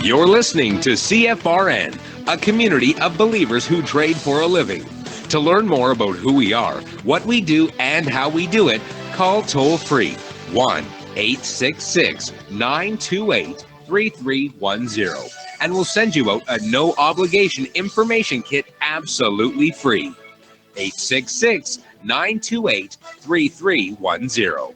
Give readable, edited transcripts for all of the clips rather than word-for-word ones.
You're listening to CFRN, a community of believers who trade for a living. To learn more about who we are, what we do, and how we do it, call toll-free 1-866-928-3310, and we'll send you out a no-obligation information kit absolutely free. 866-928-3310.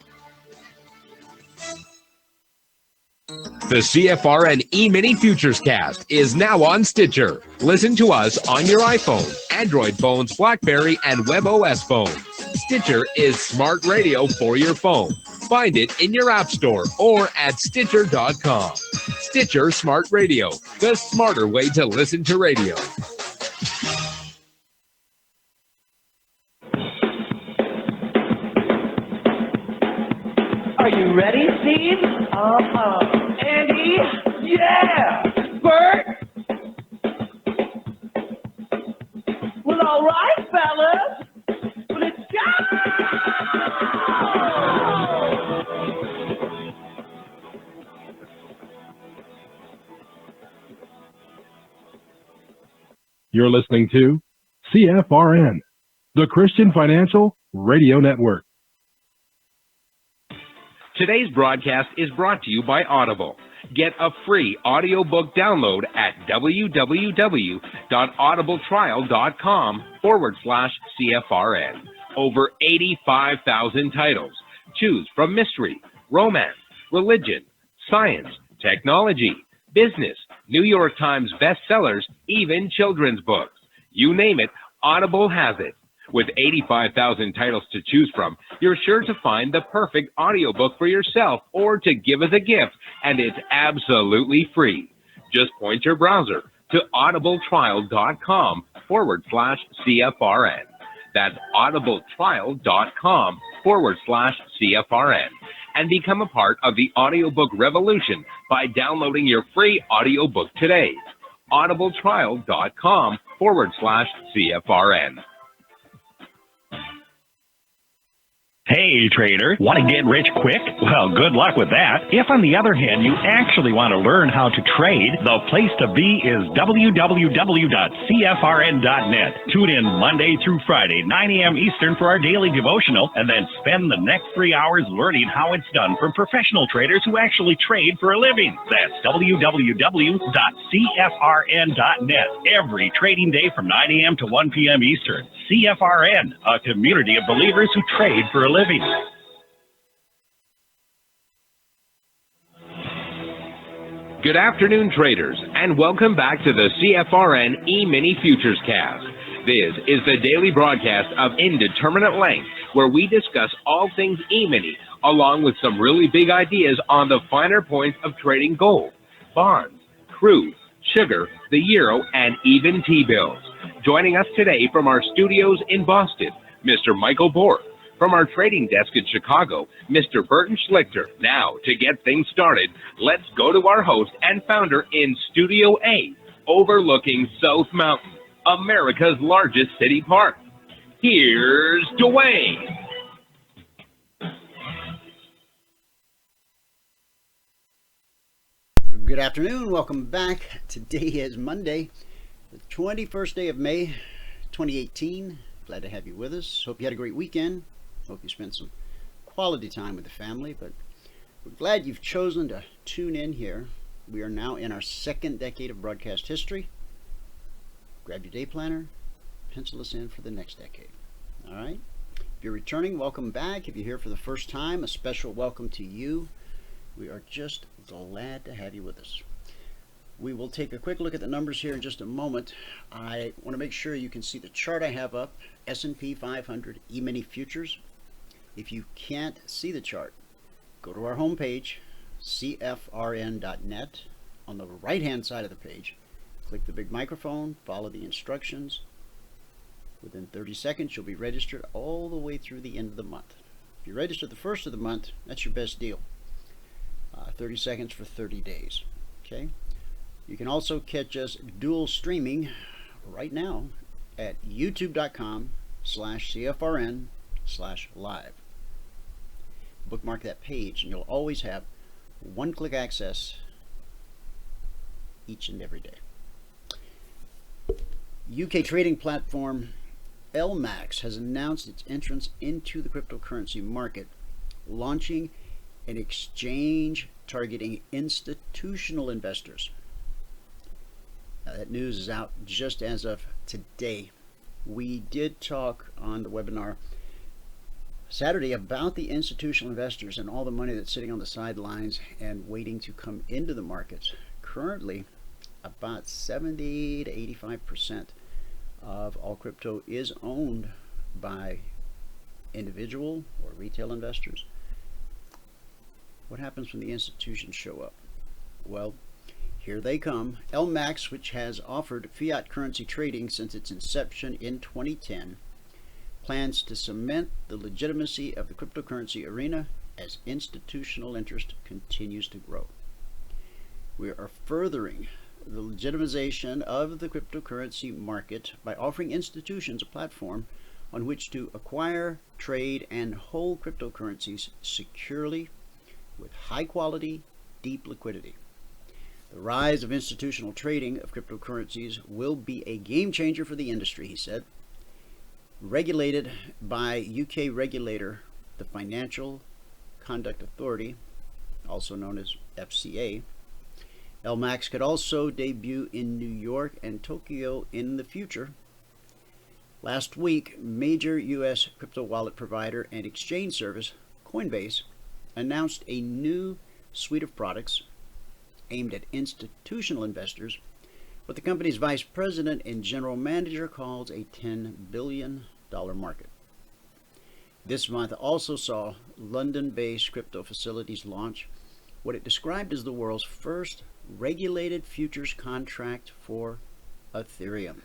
The CFRN Emini Futures Cast is now on Stitcher. Listen to us on your iPhone, Android phones, BlackBerry, and WebOS phones. Stitcher is smart radio for your phone. Find it in your app store or at Stitcher.com. Stitcher Smart Radio, the smarter way to listen to radio. Are you ready, Steve? Andy? Yeah! Bert? Well, all right, fellas. Let's go! You're listening to CFRN, the Christian Financial Radio Network. Today's broadcast is brought to you by Audible. Get a free audiobook download at www.audibletrial.com/CFRN. Over 85,000 titles. Choose from mystery, romance, religion, science, technology, business, New York Times bestsellers, even children's books. You name it, Audible has it. With 85,000 titles to choose from, you're sure to find the perfect audiobook for yourself or to give as a gift, and it's absolutely free. Just point your browser to audibletrial.com/CFRN. That's audibletrial.com/CFRN. And become a part of the audiobook revolution by downloading your free audiobook today. audibletrial.com/CFRN. Hey, trader, want to get rich quick? Well, good luck with that. If, on the other hand, you actually want to learn how to trade, the place to be is www.cfrn.net. Tune in Monday through Friday, 9 a.m. Eastern for our daily devotional, and then spend the next 3 hours learning how it's done from professional traders who actually trade for a living. That's www.cfrn.net. Every trading day from 9 a.m. to 1 p.m. Eastern. CFRN, a community of believers who trade for a living. Good afternoon, traders, and welcome back to the CFRN Emini Futures Cast. This is the daily broadcast of Indeterminate Length, where we discuss all things Emini, along with some really big ideas on the finer points of trading gold, bonds, crude, sugar, the euro, and even T-bills. Joining us today from our studios in Boston, Mr. Michael Borth. From our trading desk in Chicago, Mr. Burton Schlichter. Now, to get things started, let's go to our host and founder in Studio A, overlooking South Mountain, America's largest city park. Here's Dwayne. Good afternoon. Welcome back. Today is Monday, the 21st day of May, 2018. Glad to have you with us. Hope you had a great weekend. Hope you spent some quality time with the family, but we're glad you've chosen to tune in here. We are now in our second decade of broadcast history. Grab your day planner, pencil us in for the next decade. All right? If you're returning, welcome back. If you're here for the first time, a special welcome to you. We are just glad to have you with us. We will take a quick look at the numbers here in just a moment. I want to make sure you can see the chart I have up, S&P 500 Emini Futures. If you can't see the chart, go to our homepage, cfrn.net. On the right-hand side of the page, click the big microphone, follow the instructions. Within 30 seconds, you'll be registered all the way through the end of the month. If you register the first of the month, that's your best deal. 30 seconds for 30 days. Okay. You can also catch us dual streaming right now at youtube.com/CFRN/live. Bookmark that page and you'll always have one-click access each and every day. UK trading platform LMAX has announced its entrance into the cryptocurrency market, launching an exchange targeting institutional investors. Now, that news is out just as of today. We did talk on the webinar Saturday about the institutional investors and all the money that's sitting on the sidelines and waiting to come into the markets. Currently, about 70 to 85% of all crypto is owned by individual or retail investors. What happens when the institutions show up? Well, here they come. LMAX, which has offered fiat currency trading since its inception in 2010, plans to cement the legitimacy of the cryptocurrency arena as institutional interest continues to grow. We are furthering the legitimization of the cryptocurrency market by offering institutions a platform on which to acquire, trade, and hold cryptocurrencies securely with high quality, deep liquidity. The rise of institutional trading of cryptocurrencies will be a game changer for the industry, he said. Regulated by UK regulator, the Financial Conduct Authority, also known as FCA, LMAX could also debut in New York and Tokyo in the future. Last week, major US crypto wallet provider and exchange service, Coinbase, announced a new suite of products aimed at institutional investors, what the company's vice president and general manager calls a $10 billion market. This month also saw London-based crypto facilities launch what it described as the world's first regulated futures contract for Ethereum.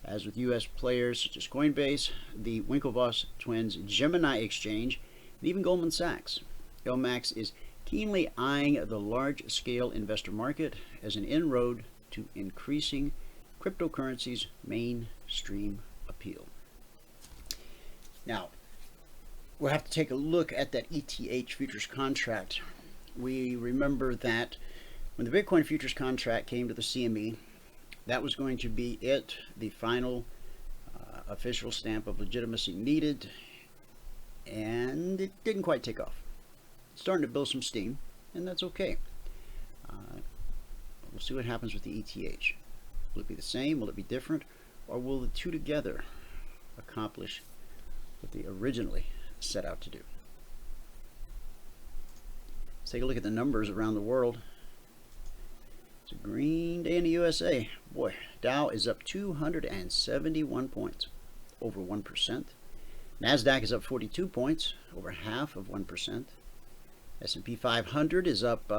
As with U.S. players such as Coinbase, the Winklevoss twins Gemini Exchange, and even Goldman Sachs, LMAX is keenly eyeing the large-scale investor market as an inroad to increasing cryptocurrency's mainstream appeal. Now, we'll have to take a look at that ETH futures contract. We remember that when the Bitcoin futures contract came to the CME, that was going to be it, the final official stamp of legitimacy needed, and it didn't quite take off. It's starting to build some steam, and that's okay. We'll see what happens with the ETH. Will it be the same? Will it be different? Or will the two together accomplish what they originally set out to do? Let's take a look at the numbers around the world. It's a green day in the USA. Boy, Dow is up 271 points, over 1%. NASDAQ is up 42 points, over half of 1%. S&P 500 is up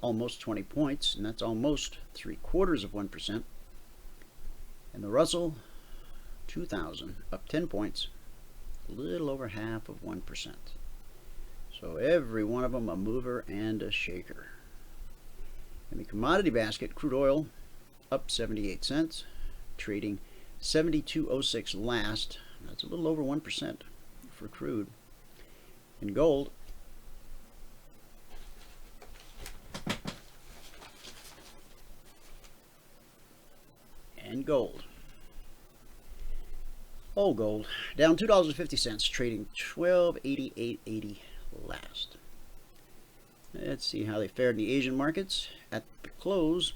almost 20 points, and that's almost 3/4 of 1%. And the Russell 2000 up 10 points, a little over half of 1%. So every one of them a mover and a shaker. In the commodity basket, crude oil up 78 cents, trading 72.06 last. That's a little over 1% for crude. In gold, whole gold down $2.50, trading 12.8880 last. Let's see how they fared in the Asian markets at the close.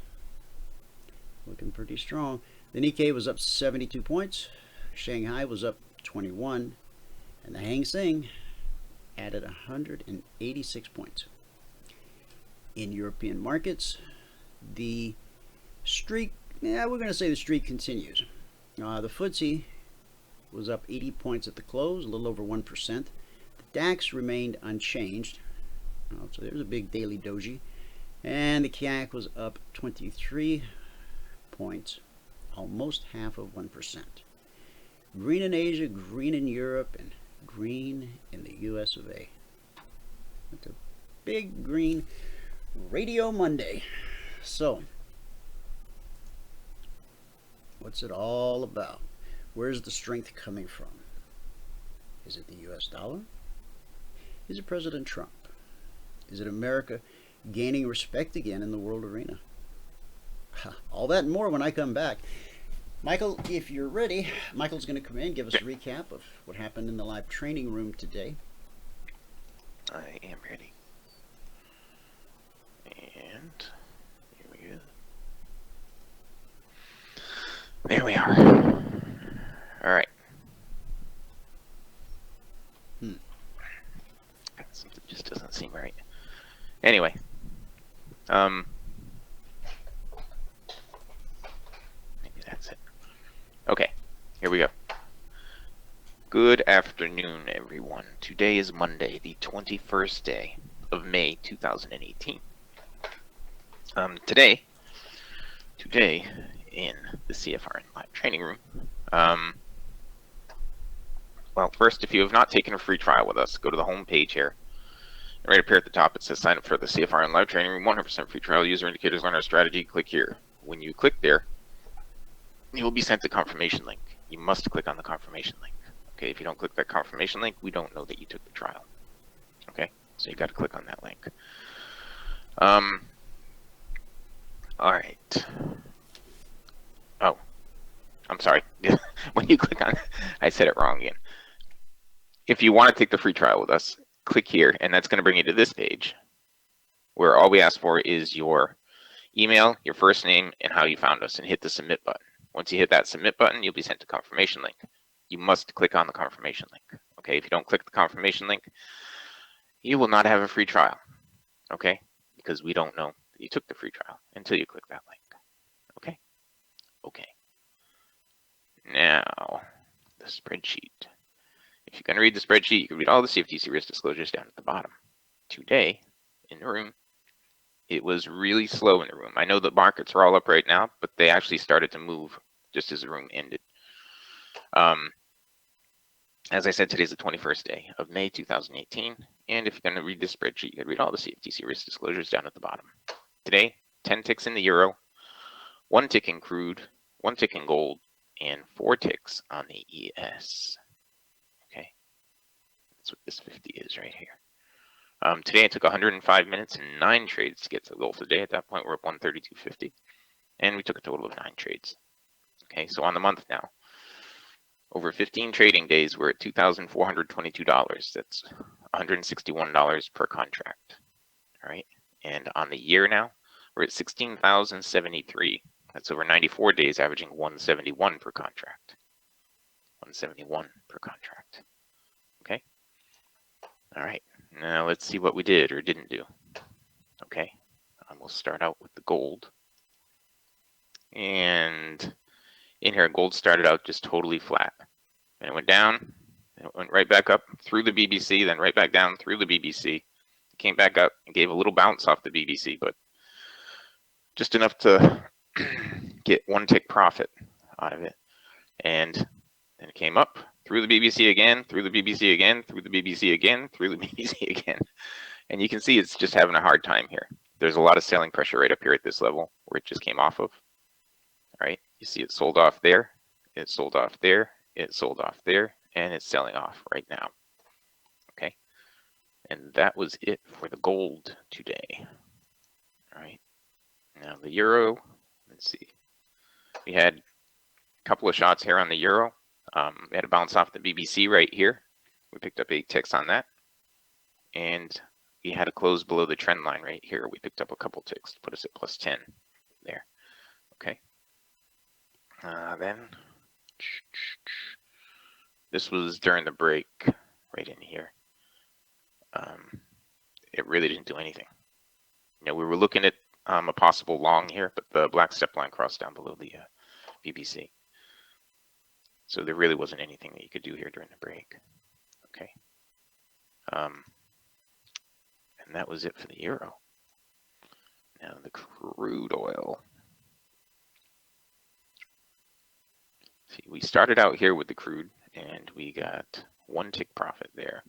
Looking pretty strong. The Nikkei was up 72 points, Shanghai was up 21, and the Hang Seng added 186 points. In European markets, the streak, we're going to say the streak continues. The FTSE was up 80 points at the close, a little over 1%. The DAX remained unchanged, so there's a big daily doji. And the CAC was up 23 points, almost half of 1%. Green in Asia, green in Europe, and green in the US of A. That's a big green Radio Monday. So, what's it all about? Where's the strength coming from? Is it the US dollar? Is it President Trump? Is it America gaining respect again in the world arena? All that and more when I come back. Michael, if you're ready, Michael's going to come in and give us a recap of what happened in the live training room today. I am ready. And here we go. There we are. All right. Something just doesn't seem right. Anyway, maybe that's it. Okay, here we go. Good afternoon, everyone. Today is Monday, the 21st day of May, 2018. Today in the CFRN live training room. Well, first, if you have not taken a free trial with us, go to the home page here. And right up here at the top, it says sign up for the CFRN live training room, 100% free trial, user indicators, learn our strategy. Click here. When you click there, you will be sent the confirmation link. You must click on the confirmation link. Okay, if you don't click that confirmation link, we don't know that you took the trial. Okay, so you got to click on that link. All right. Oh, I'm sorry. When you click on, I said it wrong again. If you want to take the free trial with us, click here, and that's going to bring you to this page, where all we ask for is your email, your first name, and how you found us, and hit the submit button. Once you hit that submit button, you'll be sent a confirmation link. You must click on the confirmation link. Okay, if you don't click the confirmation link, you will not have a free trial. Okay, because we don't know that you took the free trial until you click that link. Okay. Okay. Now, the spreadsheet. If you're going to read the spreadsheet, you can read all the CFTC risk disclosures down at the bottom. Today, in the room, it was really slow in the room. I know the markets are all up right now, but they actually started to move just as the room ended. As I said, today's the 21st day of May 2018, and if you're going to read this spreadsheet, you can read all the CFTC risk disclosures down at the bottom. Today, 10 ticks in the euro, 1 tick in crude, 1 tick in gold, and 4 ticks on the ES. Okay, that's what this 50 is right here. Today it took 105 minutes and 9 trades to get to the goal today. At that point, we're up 132.50, and we took a total of 9 trades. Okay, so on the month now, over 15 trading days, we're at $2,422. That's $161 per contract. All right, and on the year now, we're at 16,073. That's over 94 days, averaging 171 per contract. 171 per contract. Okay. All right. Now let's see what we did or didn't do. Okay. We'll start out with the gold. And in here, gold started out just totally flat. And it went down. And it went right back up through the BBC, then right back down through the BBC. It came back up and gave a little bounce off the BBC, but just enough to get 1 tick profit out of it. And then it came up through the BBC again, through the BBC again, through the BBC again, through the BBC again. And you can see it's just having a hard time here. There's a lot of selling pressure right up here at this level where it just came off of. All right, you see it sold off there, it sold off there, it sold off there, and it's selling off right now. Okay, and that was it for the gold today. All right, now the euro, let's see. We had a couple of shots here on the euro. We had a bounce off the BBC right here. We picked up 8 ticks on that. And we had a close below the trend line right here. We picked up a couple ticks to put us at plus 10 there. Okay. Then this was during the break right in here. It really didn't do anything. You know, we were looking at a possible long here, but the black step line crossed down below the BBC. So there really wasn't anything that you could do here during the break. Okay. And that was it for the euro. Now the crude oil. See, we started out here with the crude and we got 1 tick profit there.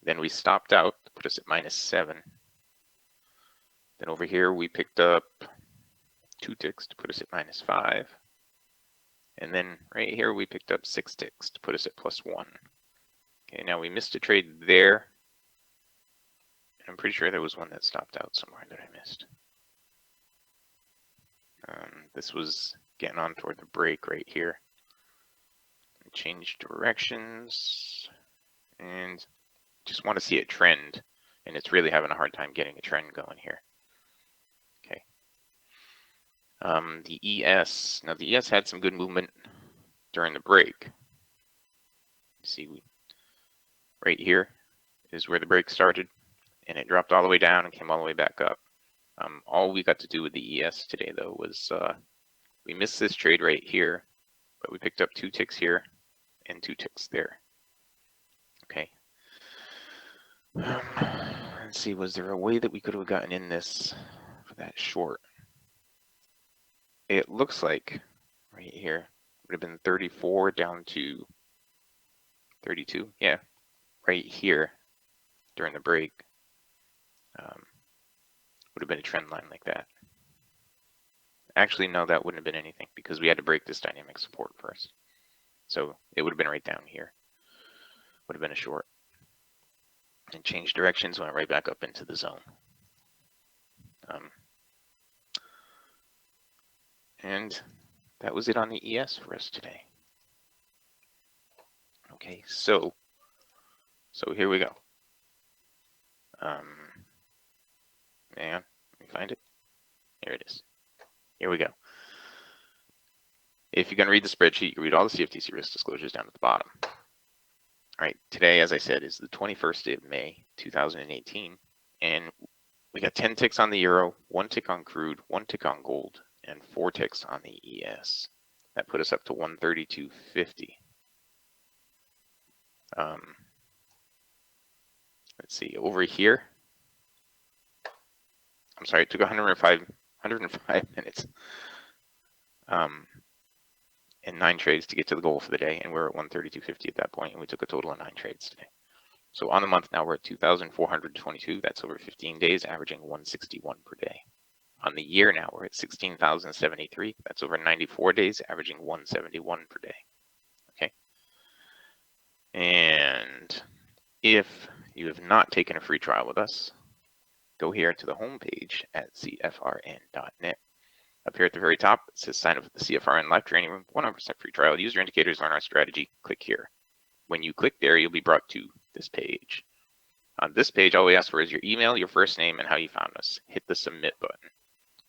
Then we stopped out to put us at -7. Then over here we picked up 2 ticks to put us at -5. And then right here, we picked up 6 ticks to put us at +1. Okay, now we missed a trade there. And I'm pretty sure there was one that stopped out somewhere that I missed. This was getting on toward the break right here. Change directions and just want to see a trend, and it's really having a hard time getting a trend going here. Okay. The ES, now the ES had some good movement during the break. You see, right here is where the break started, and it dropped all the way down and came all the way back up. All we got to do with the ES today, though, was we missed this trade right here, but we picked up 2 ticks here and 2 ticks there. Okay. Let's see, was there a way that we could have gotten in this for that short? It looks like right here would have been 34 down to 32. Yeah, right here during the break would have been a trend line like that. Actually, no, that wouldn't have been anything because we had to break this dynamic support first. So it would have been right down here. Would have been a short. And changed directions, went right back up into the zone. And that was it on the ES for us today. Okay, so here we go. Hang on, let me find it. Here it is. Here we go. If you're going to read the spreadsheet, you read all the CFTC risk disclosures down at the bottom. All right, today, as I said, is the 21st day of May, 2018, and we got 10 ticks on the euro, 1 tick on crude, 1 tick on gold, and 4 ticks on the ES. That put us up to 132.50. Let's see, over here, I'm sorry, it took 105 minutes and 9 trades to get to the goal for the day, and we're at 132.50 at that point, and we took a total of 9 trades today. So on the month now, we're at 2,422. That's over 15 days, averaging 161 per day. On the year now, we're at 16,073. That's over 94 days, averaging 171 per day. Okay. And if you have not taken a free trial with us, go here to the homepage at CFRN.net. Up here at the very top, it says sign up for the CFRN Live Training Room, 100% free trial. Use your indicators, learn our strategy. Click here. When you click there, you'll be brought to this page. On this page, all we ask for is your email, your first name, and how you found us. Hit the submit button.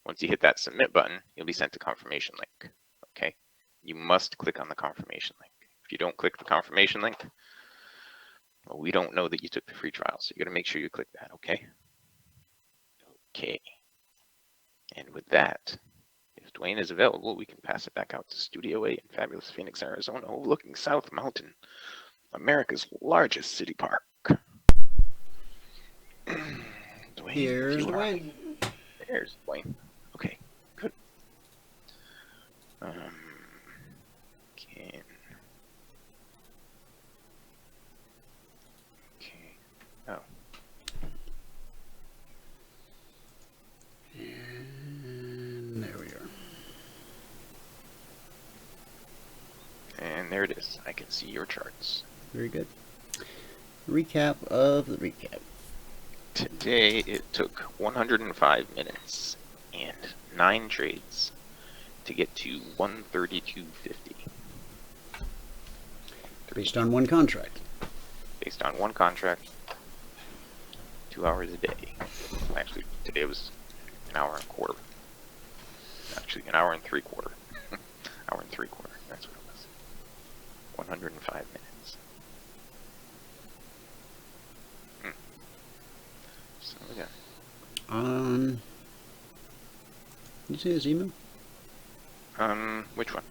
Once you hit that submit button, you'll be sent a confirmation link. Okay? You must click on the confirmation link. If you don't click the confirmation link, well, we don't know that you took the free trial, so you got to make sure you click that, okay? Okay. And with that, if Dwayne is available, we can pass it back out to Studio A in fabulous Phoenix, Arizona, overlooking South Mountain, America's largest city park. Dwayne, Here's Dwayne. There's Dwayne. Okay, good. Okay. Oh. And there we are. And there it is. I can see your charts. Very good. Recap of the recap. Today it took 105 minutes and 9 trades to get to 132.50. Based on one contract. Based on one contract, 2 hours a day. Actually, today was an hour and a quarter. Actually, an hour and 3/4. Hour and 3/4. That's what it was. 105 minutes. So we got. Did you say his email? Which one?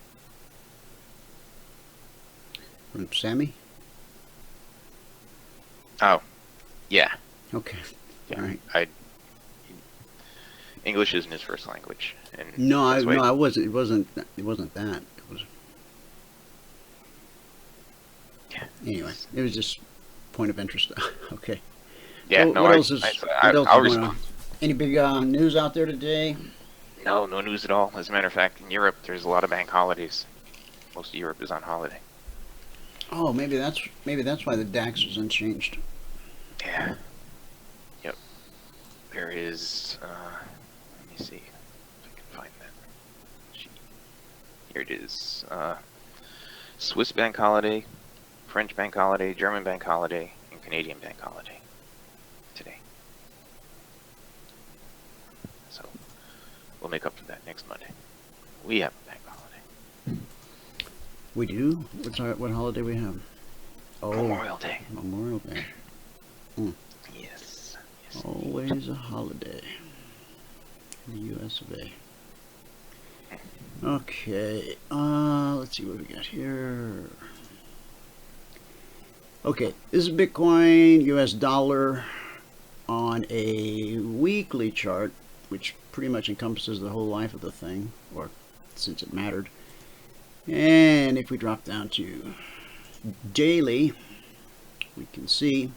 From Sammy? Oh, yeah. Okay. Yeah. All right. English isn't his first language, and No, that's why- I wasn't. It wasn't that. It was. Yeah. Anyway, it was just point of interest. Okay. Yeah, So no, what else is I'll going respond. on? Any big news out there today? No news at all. As a matter of fact, in Europe, there's a lot of bank holidays. Most of Europe is on holiday. Oh, maybe that's why the DAX was unchanged. Yeah. Yep. There is. Let me see if I can find that. it is. Swiss bank holiday, French bank holiday, German bank holiday, and Canadian bank holiday today. So we'll make up for that next Monday. We have a bank holiday. We do? What holiday we have? Oh, Memorial Day. Memorial Day. Yes. Always a holiday in the US of A. Okay, let's see what we got here. Okay, this is Bitcoin, US dollar on a weekly chart, which pretty much encompasses the whole life of the thing, or since it mattered. And if we drop down to daily, we can see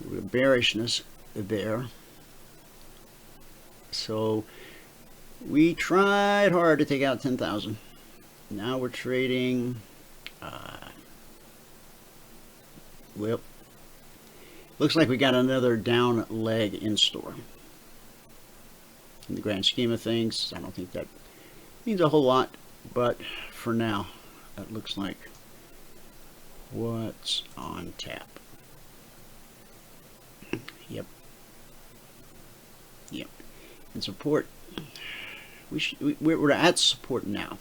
the bearishness there. So we tried hard to take out 10,000. Now we're trading, well, looks like we got another down leg in store. In the grand scheme of things, I don't think that means a whole lot, but for now, that looks like what's on tap. Yep. And support. We're at support now.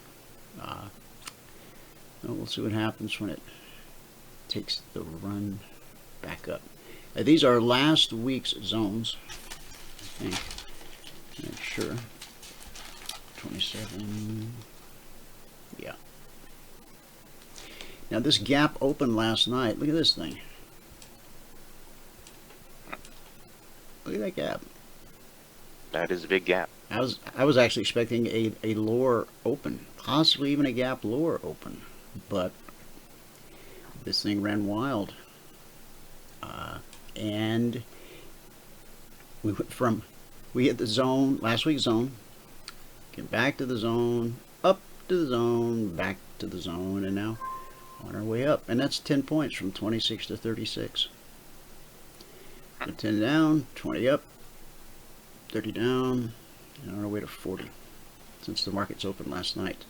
We'll see what happens when it takes the run back up. These are last week's zones, I think. Make sure. 27. Yeah. Now this gap opened last night. Look at this thing. Look at that gap. That is a big gap. I was actually expecting a lower open, possibly even a gap lower open, but this thing ran wild, and we hit the zone, last week's zone, came back to the zone, up to the zone, back to the zone, and now on our way up, and that's 10 points from 26 to 36. So 10 down, 20 up, 30 down, and on our way to 40 since the markets opened last night.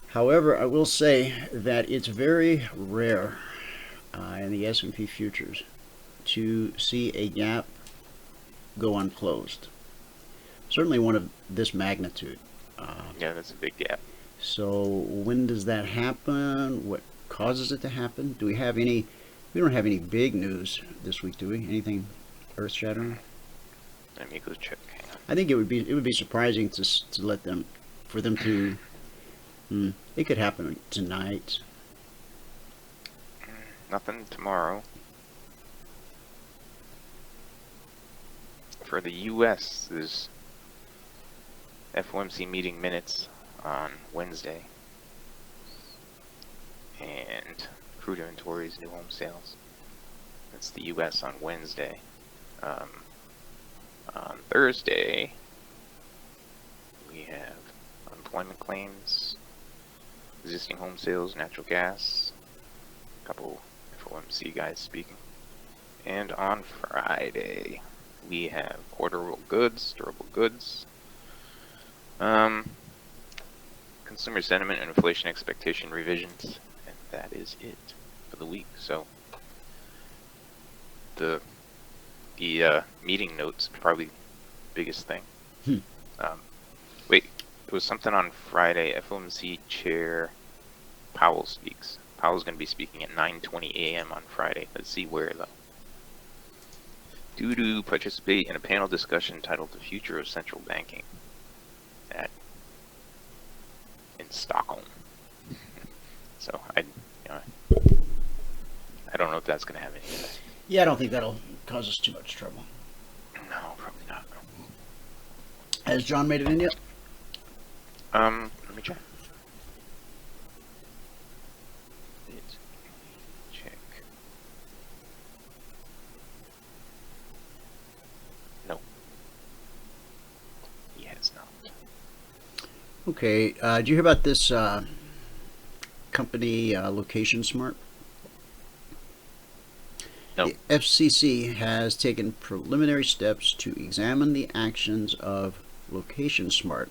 However, I will say that it's very rare in the S&P futures to see a gap go unclosed. Certainly one of this magnitude. Yeah, that's a big gap. So when does that happen? What causes it to happen? Do we have any? We don't have any big news this week, do we? Anything earth-shattering? Let me go check. Hang on. I think it would be surprising to let them, for them to. It could happen tonight. Nothing tomorrow. For the U.S., there's FOMC meeting minutes on Wednesday, and crude inventories, new home sales. That's the U.S. on Wednesday. On Thursday, we have unemployment claims, existing home sales, natural gas, a couple FOMC guys speaking. And on Friday, we have orderable goods, durable goods, consumer sentiment and inflation expectation revisions, and that is it for the week. So the meeting notes probably the biggest thing. Wait, there was something on Friday. FOMC chair Powell speaks. Powell's going to be speaking at 9:20 a.m. on Friday. Let's see where though. Due to participate in a panel discussion titled "The Future of Central Banking" in Stockholm. So I don't know if that's going to have any effect. Yeah, I don't think that'll cause us too much trouble. No, probably not. Has John made it in yet? Let me check. Check. No. He has not. Okay, did you hear about this company, Location Smart? No. The FCC has taken preliminary steps to examine the actions of Location Smart,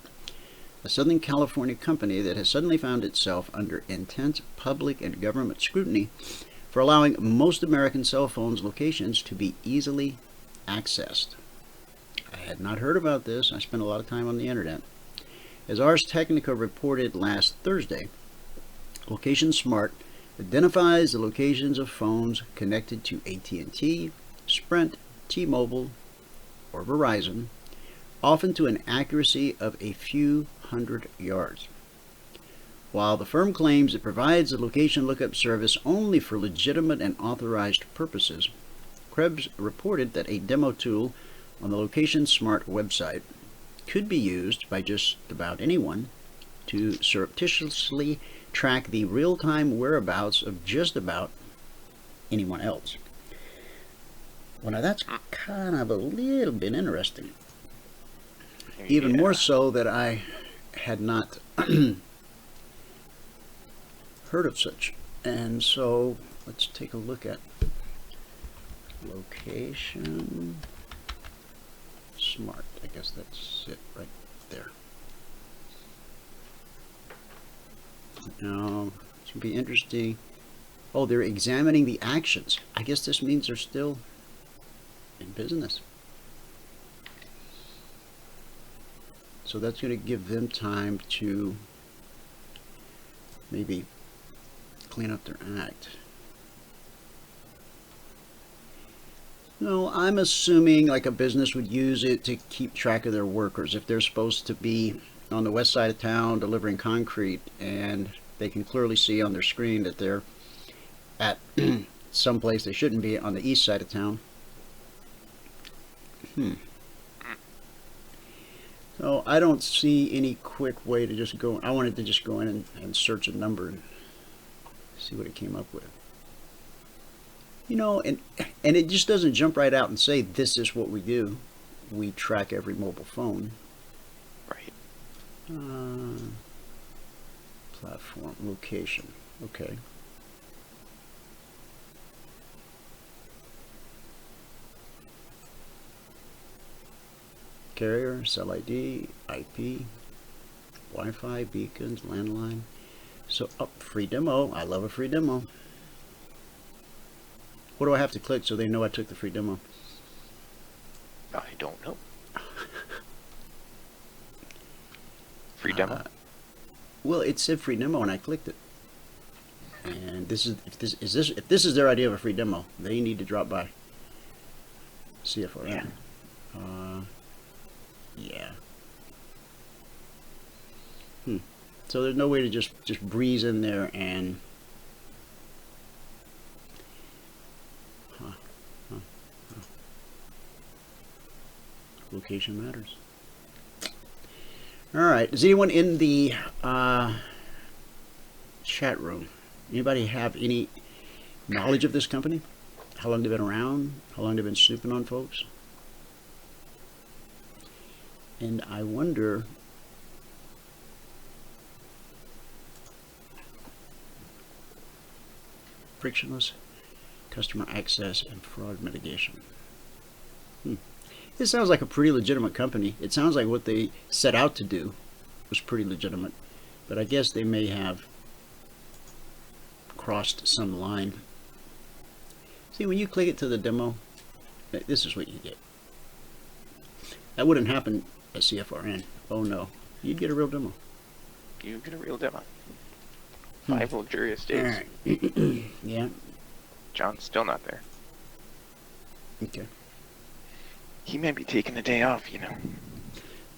a Southern California company that has suddenly found itself under intense public and government scrutiny for allowing most American cell phones' locations to be easily accessed. I had not heard about this. I spent a lot of time on the internet. As Ars Technica reported last Thursday, Location Smart identifies the locations of phones connected to AT&T, Sprint, T-Mobile, or Verizon, often to an accuracy of a few hundred yards. While the firm claims it provides the location lookup service only for legitimate and authorized purposes, Krebs reported that a demo tool on the Location Smart website could be used by just about anyone to surreptitiously track the real-time whereabouts of just about anyone else. Well, now that's kind of a little bit interesting. Even more so that I had not heard of such. And so let's take a look at Location Smart. I guess that's it right there. Now, it's going to be interesting. Oh, they're examining the actions. I guess this means they're still in business. So that's going to give them time to maybe clean up their act. No, I'm assuming like a business would use it to keep track of their workers. If they're supposed to be on the west side of town delivering concrete and they can clearly see on their screen that they're at some place they shouldn't be on the east side of town. So I don't see any quick way to just go. I wanted to just go in and search a number and see what it came up with. You know, and it just doesn't jump right out and say, this is what we do. We track every mobile phone. Right. Platform, location. Okay. Carrier, cell ID, IP, Wi-Fi, beacons, landline. So, free demo. I love a free demo. What do I have to click so they know I took the free demo? I don't know. Free demo. Well, it said free demo and I clicked it. And this is if this is their idea of a free demo, they need to drop by CFRN. Yeah. So there's no way to just breeze in there and location matters. All right. Does anyone in the chat room, anybody have any knowledge of this company? How long they've been around? How long they've been snooping on folks? And I wonder, frictionless customer access and fraud mitigation. This sounds like a pretty legitimate company. It sounds like what they set out to do was pretty legitimate, but I guess they may have crossed some line. See, when you click it to the demo, this is what you get. That wouldn't happen at CFRN. Oh no, you'd get a real demo. You get a real demo. 5 luxurious days. Right. Yeah. John's still not there. Okay. He may be taking a day off, you know.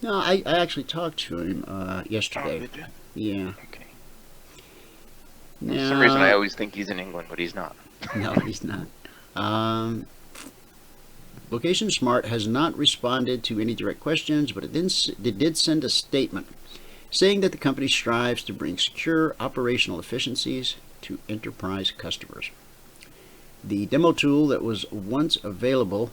No, I actually talked to him yesterday. Oh, did you? Yeah. Okay. No, For some reason, I always think he's in England, but he's not. No, he's not. Location Smart has not responded to any direct questions, but it did send a statement saying that the company strives to bring secure operational efficiencies to enterprise customers. The demo tool that was once available,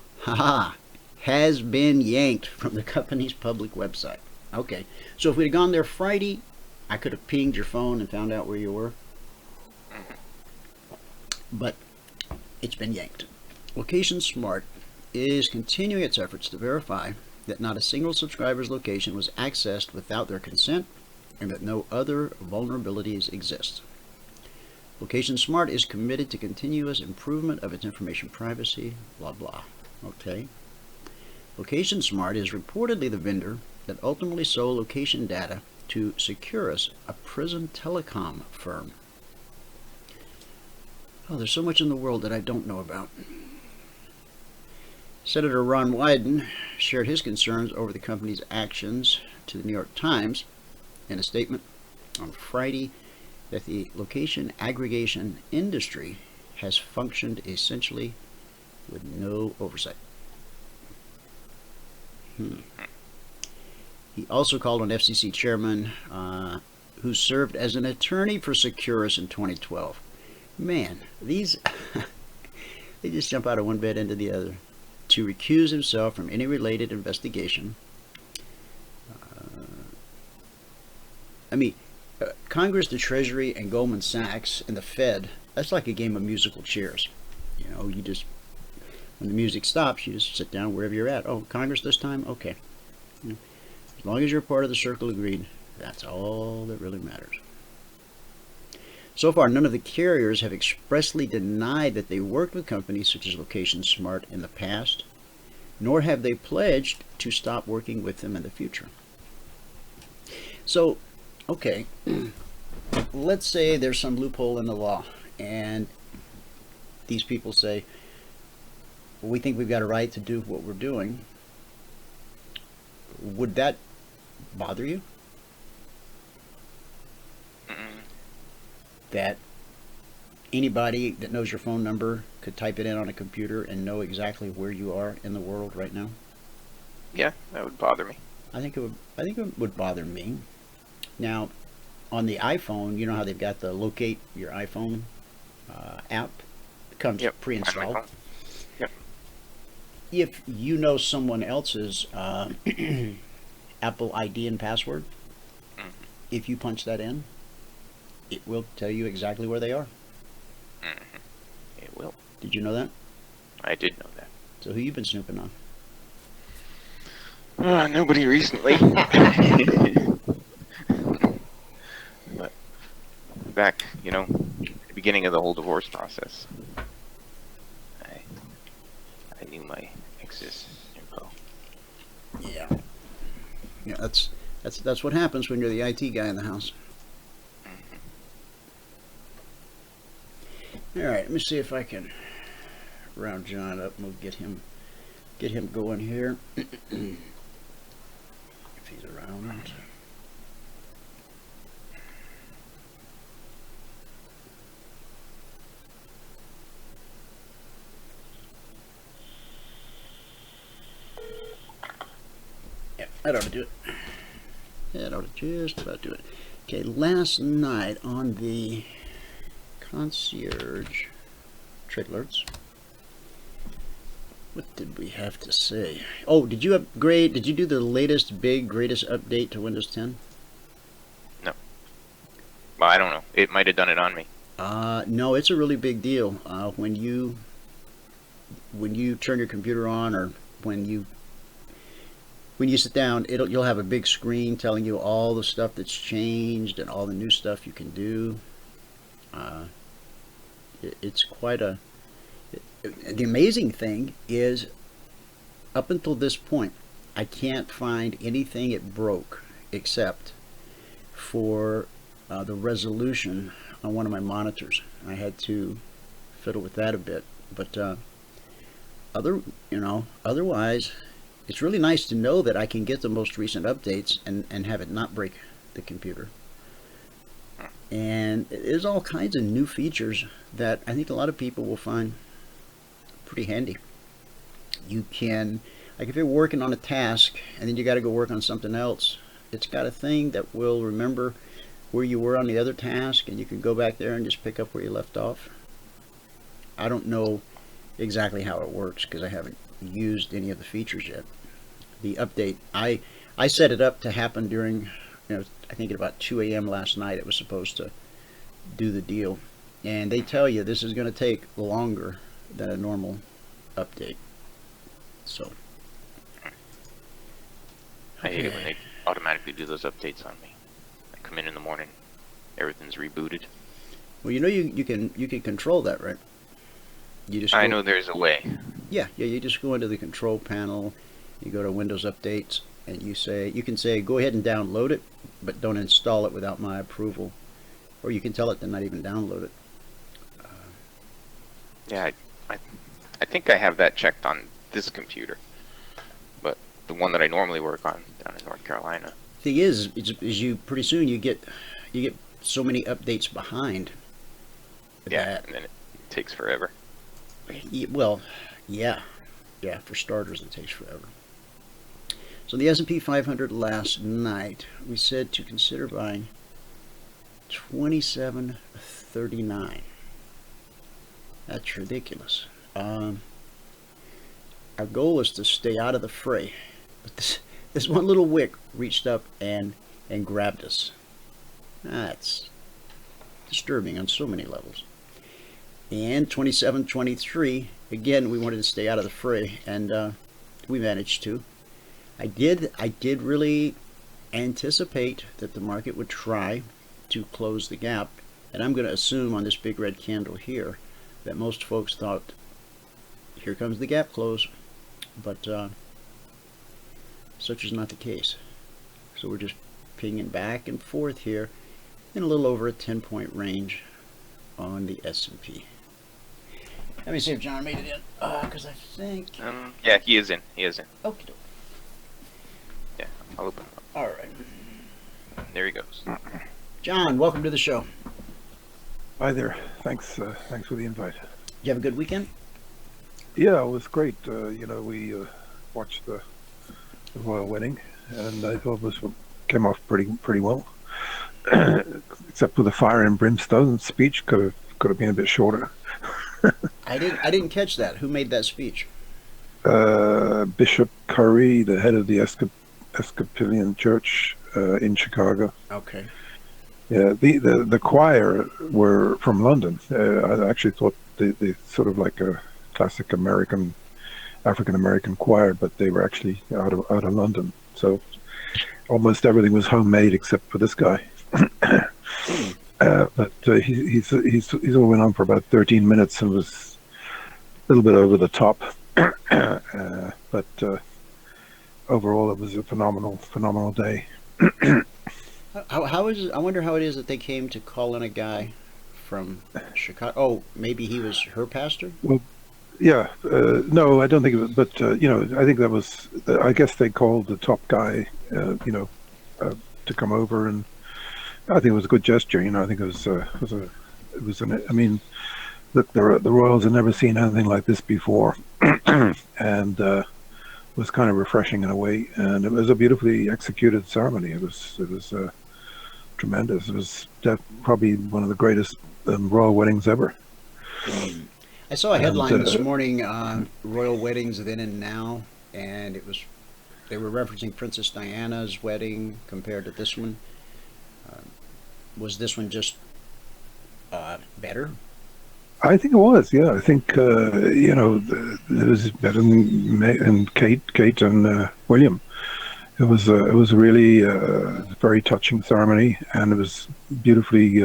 has been yanked from the company's public website. Okay, so if we'd have gone there Friday, I could have pinged your phone and found out where you were. But it's been yanked. Location Smart is continuing its efforts to verify that not a single subscriber's location was accessed without their consent and that no other vulnerabilities exist. Location Smart is committed to continuous improvement of its information privacy, blah blah. Okay. Location Smart is reportedly the vendor that ultimately sold location data to Securus, a prison telecom firm. Oh, there's so much in the world that I don't know about. Senator Ron Wyden shared his concerns over the company's actions to the New York Times in a statement on Friday that the location aggregation industry has functioned essentially with no oversight. He also called on FCC chairman who served as an attorney for Securus in 2012. Man, these they just jump out of one bed into the other. To recuse himself from any related investigation. Congress, the Treasury, and Goldman Sachs, and the Fed, that's like a game of musical chairs. You know, you just, when the music stops, you just sit down wherever you're at. Oh, Congress this time? Okay. You know, as long as you're part of the circle agreed, that's all that really matters. So far, none of the carriers have expressly denied that they worked with companies such as Location Smart in the past, nor have they pledged to stop working with them in the future. So, okay, let's say there's some loophole in the law, and these people say, well, we think we've got a right to do what we're doing. Would that bother you? That anybody that knows your phone number could type it in on a computer and know exactly where you are in the world right now? Yeah, that would bother me. I think it would bother me. Now, on the iPhone, you know how they've got the locate your iPhone app? It comes pre-installed. Yep. If you know someone else's Apple ID and password, if you punch that in, it will tell you exactly where they are. It will. Did you know that? I did know that. So who you been snooping on? Nobody recently. But back, at the beginning of the whole divorce process, I knew my ex's info. Yeah. Yeah, that's what happens when you're the IT guy in the house. All right, let me see if I can round John up and we'll get him going here. If he's around. Yeah, that ought to do it. That ought to just about do it. Okay, last night on the Concierge Trade Alerts, what did we have to say? Oh, did you upgrade? Did you do the greatest update to Windows 10? No. Well, I don't know. It might have done it on me. No, it's a really big deal. When you turn your computer on, or when you sit down, you'll have a big screen telling you all the stuff that's changed and all the new stuff you can do. It's quite the amazing thing is, up until this point, I can't find anything it broke except for the resolution on one of my monitors. I had to fiddle with that a bit, but otherwise, it's really nice to know that I can get the most recent updates and have it not break the computer. And there's all kinds of new features that I think a lot of people will find pretty handy. You can, like if you're working on a task and then you got to go work on something else, it's got a thing that will remember where you were on the other task, and you can go back there and just pick up where you left off. I don't know exactly how it works because I haven't used any of the features yet. The update, I set it up to happen during, I think at about 2 a.m. last night it was supposed to do the deal. And they tell you this is going to take longer than a normal update. So, I hate it when they automatically do those updates on me. I come in the morning, everything's rebooted. Well, you know you can control that, right? You just I know there's a way. Yeah. You just go into the control panel, you go to Windows Updates, and you can say go ahead and download it, but don't install it without my approval, or you can tell it to not even download it. Yeah, I think I have that checked on this computer, but the one that I normally work on down in North Carolina. Thing is you pretty soon you get so many updates behind. Yeah, and then it takes forever. Well, yeah, for starters it takes forever. So the S&P 500 last night, we said to consider buying 27.39. That's ridiculous. Our goal was to stay out of the fray, but this one little wick reached up and grabbed us. That's disturbing on so many levels. And 27.23, again, we wanted to stay out of the fray, and we managed to. I did really anticipate that the market would try to close the gap, and I'm going to assume on this big red candle here that most folks thought, here comes the gap close, but such is not the case. So we're just pinging back and forth here in a little over a 10-point range on the S&P. Let me see if John made it in, because I think... Yeah, he is in. Okay. Yeah, I'll open him up. All right. There he goes. John, welcome to the show. Hi there. Thanks for the invite. Did you have a good weekend? Yeah, it was great. We watched the royal wedding, and I thought it came off pretty well. Except for the fire and brimstone speech, could have been a bit shorter. I didn't catch that. Who made that speech? Bishop Curry, the head of the Episcopalian Church in Chicago. Okay. Yeah, the choir were from London. I actually thought they sort of like a classic African American choir, but they were actually out of London. So almost everything was homemade except for this guy. But he's all went on for about 13 minutes and was a little bit over the top. But overall, it was a phenomenal day. How is it? I wonder how it is that they came to call in a guy from Chicago. Oh, maybe he was her pastor? Well, yeah. No, I don't think it was. But I think that was. I guess they called the top guy. To come over, and I think it was a good gesture. I think it was. I mean, look, the Royals had never seen anything like this before, and was kind of refreshing in a way. And it was a beautifully executed ceremony. It was tremendous. It was probably one of the greatest royal weddings ever. I saw a headline this morning on royal weddings then and now, and they were referencing Princess Diana's wedding compared to this one. Was this one just better? I think it was. Yeah, I think it was better than Kate and William. It was really a very touching ceremony, and it was beautifully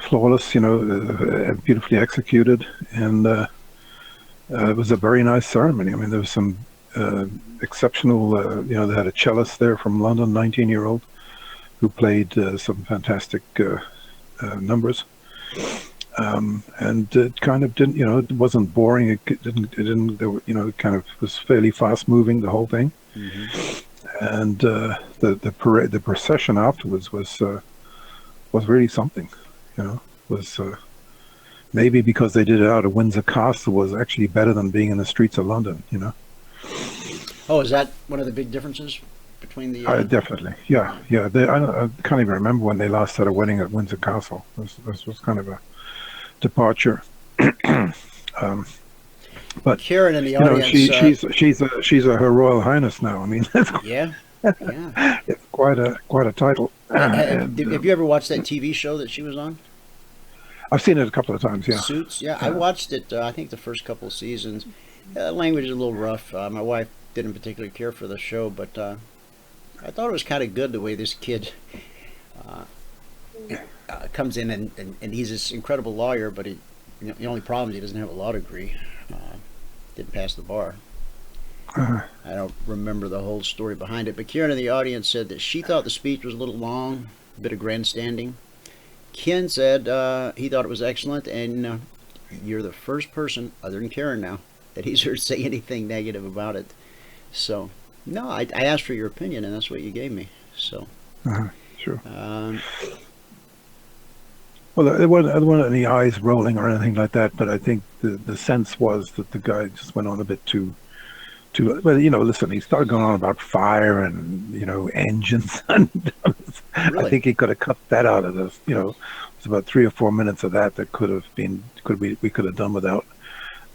flawless. Beautifully executed, and it was a very nice ceremony. I mean, there was some exceptional. They had a cellist there from London, 19-year-old, who played some fantastic numbers. And it kind of didn't, it wasn't boring. It didn't. It kind of was fairly fast moving, the whole thing. Mm-hmm. And the procession afterwards was really something. Was maybe because they did it out of Windsor Castle was actually better than being in the streets of London. Oh, is that one of the big differences between the? Definitely, yeah. I can't even remember when they last had a wedding at Windsor Castle. This was kind of a departure. But Karen in the audience, she's Her Royal Highness now. I mean, that's yeah. It's quite a title. Have you ever watched that TV show that she was on? I've seen it a couple of times. Yeah, Suits. Yeah, I watched it. I think the first couple of seasons. Language is a little rough. My wife didn't particularly care for the show, but I thought it was kind of good the way this kid comes in and he's this incredible lawyer, but the only problem is he doesn't have a law degree. Didn't pass the bar. I don't remember the whole story behind it, but Kieran in the audience said that she thought the speech was a little long, a bit of grandstanding. Ken said he thought it was excellent, and you're the first person, other than Karen now, that he's heard say anything negative about it. So, no, I asked for your opinion, and that's what you gave me. So, sure. Well, there weren't any eyes rolling or anything like that, but I think the sense was that the guy just went on a bit too. Well, listen, he started going on about fire and engines, and Really? I think he could have cut that out of this. It was about 3 or 4 minutes of that we could have done without.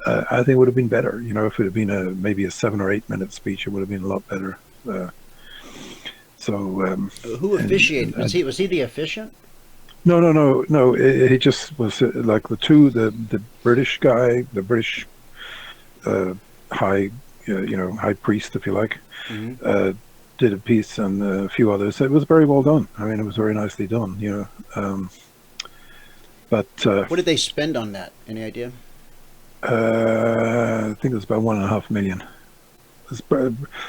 I think it would have been better. If it had been maybe a 7 or 8 minute speech, it would have been a lot better. Who officiated? Was he the officiant? No. It just was like the British guy, the British high priest, if you like, did a piece, and a few others. It was very well done. I mean, it was very nicely done. But what did they spend on that? Any idea? I think it was about $1.5 million. It's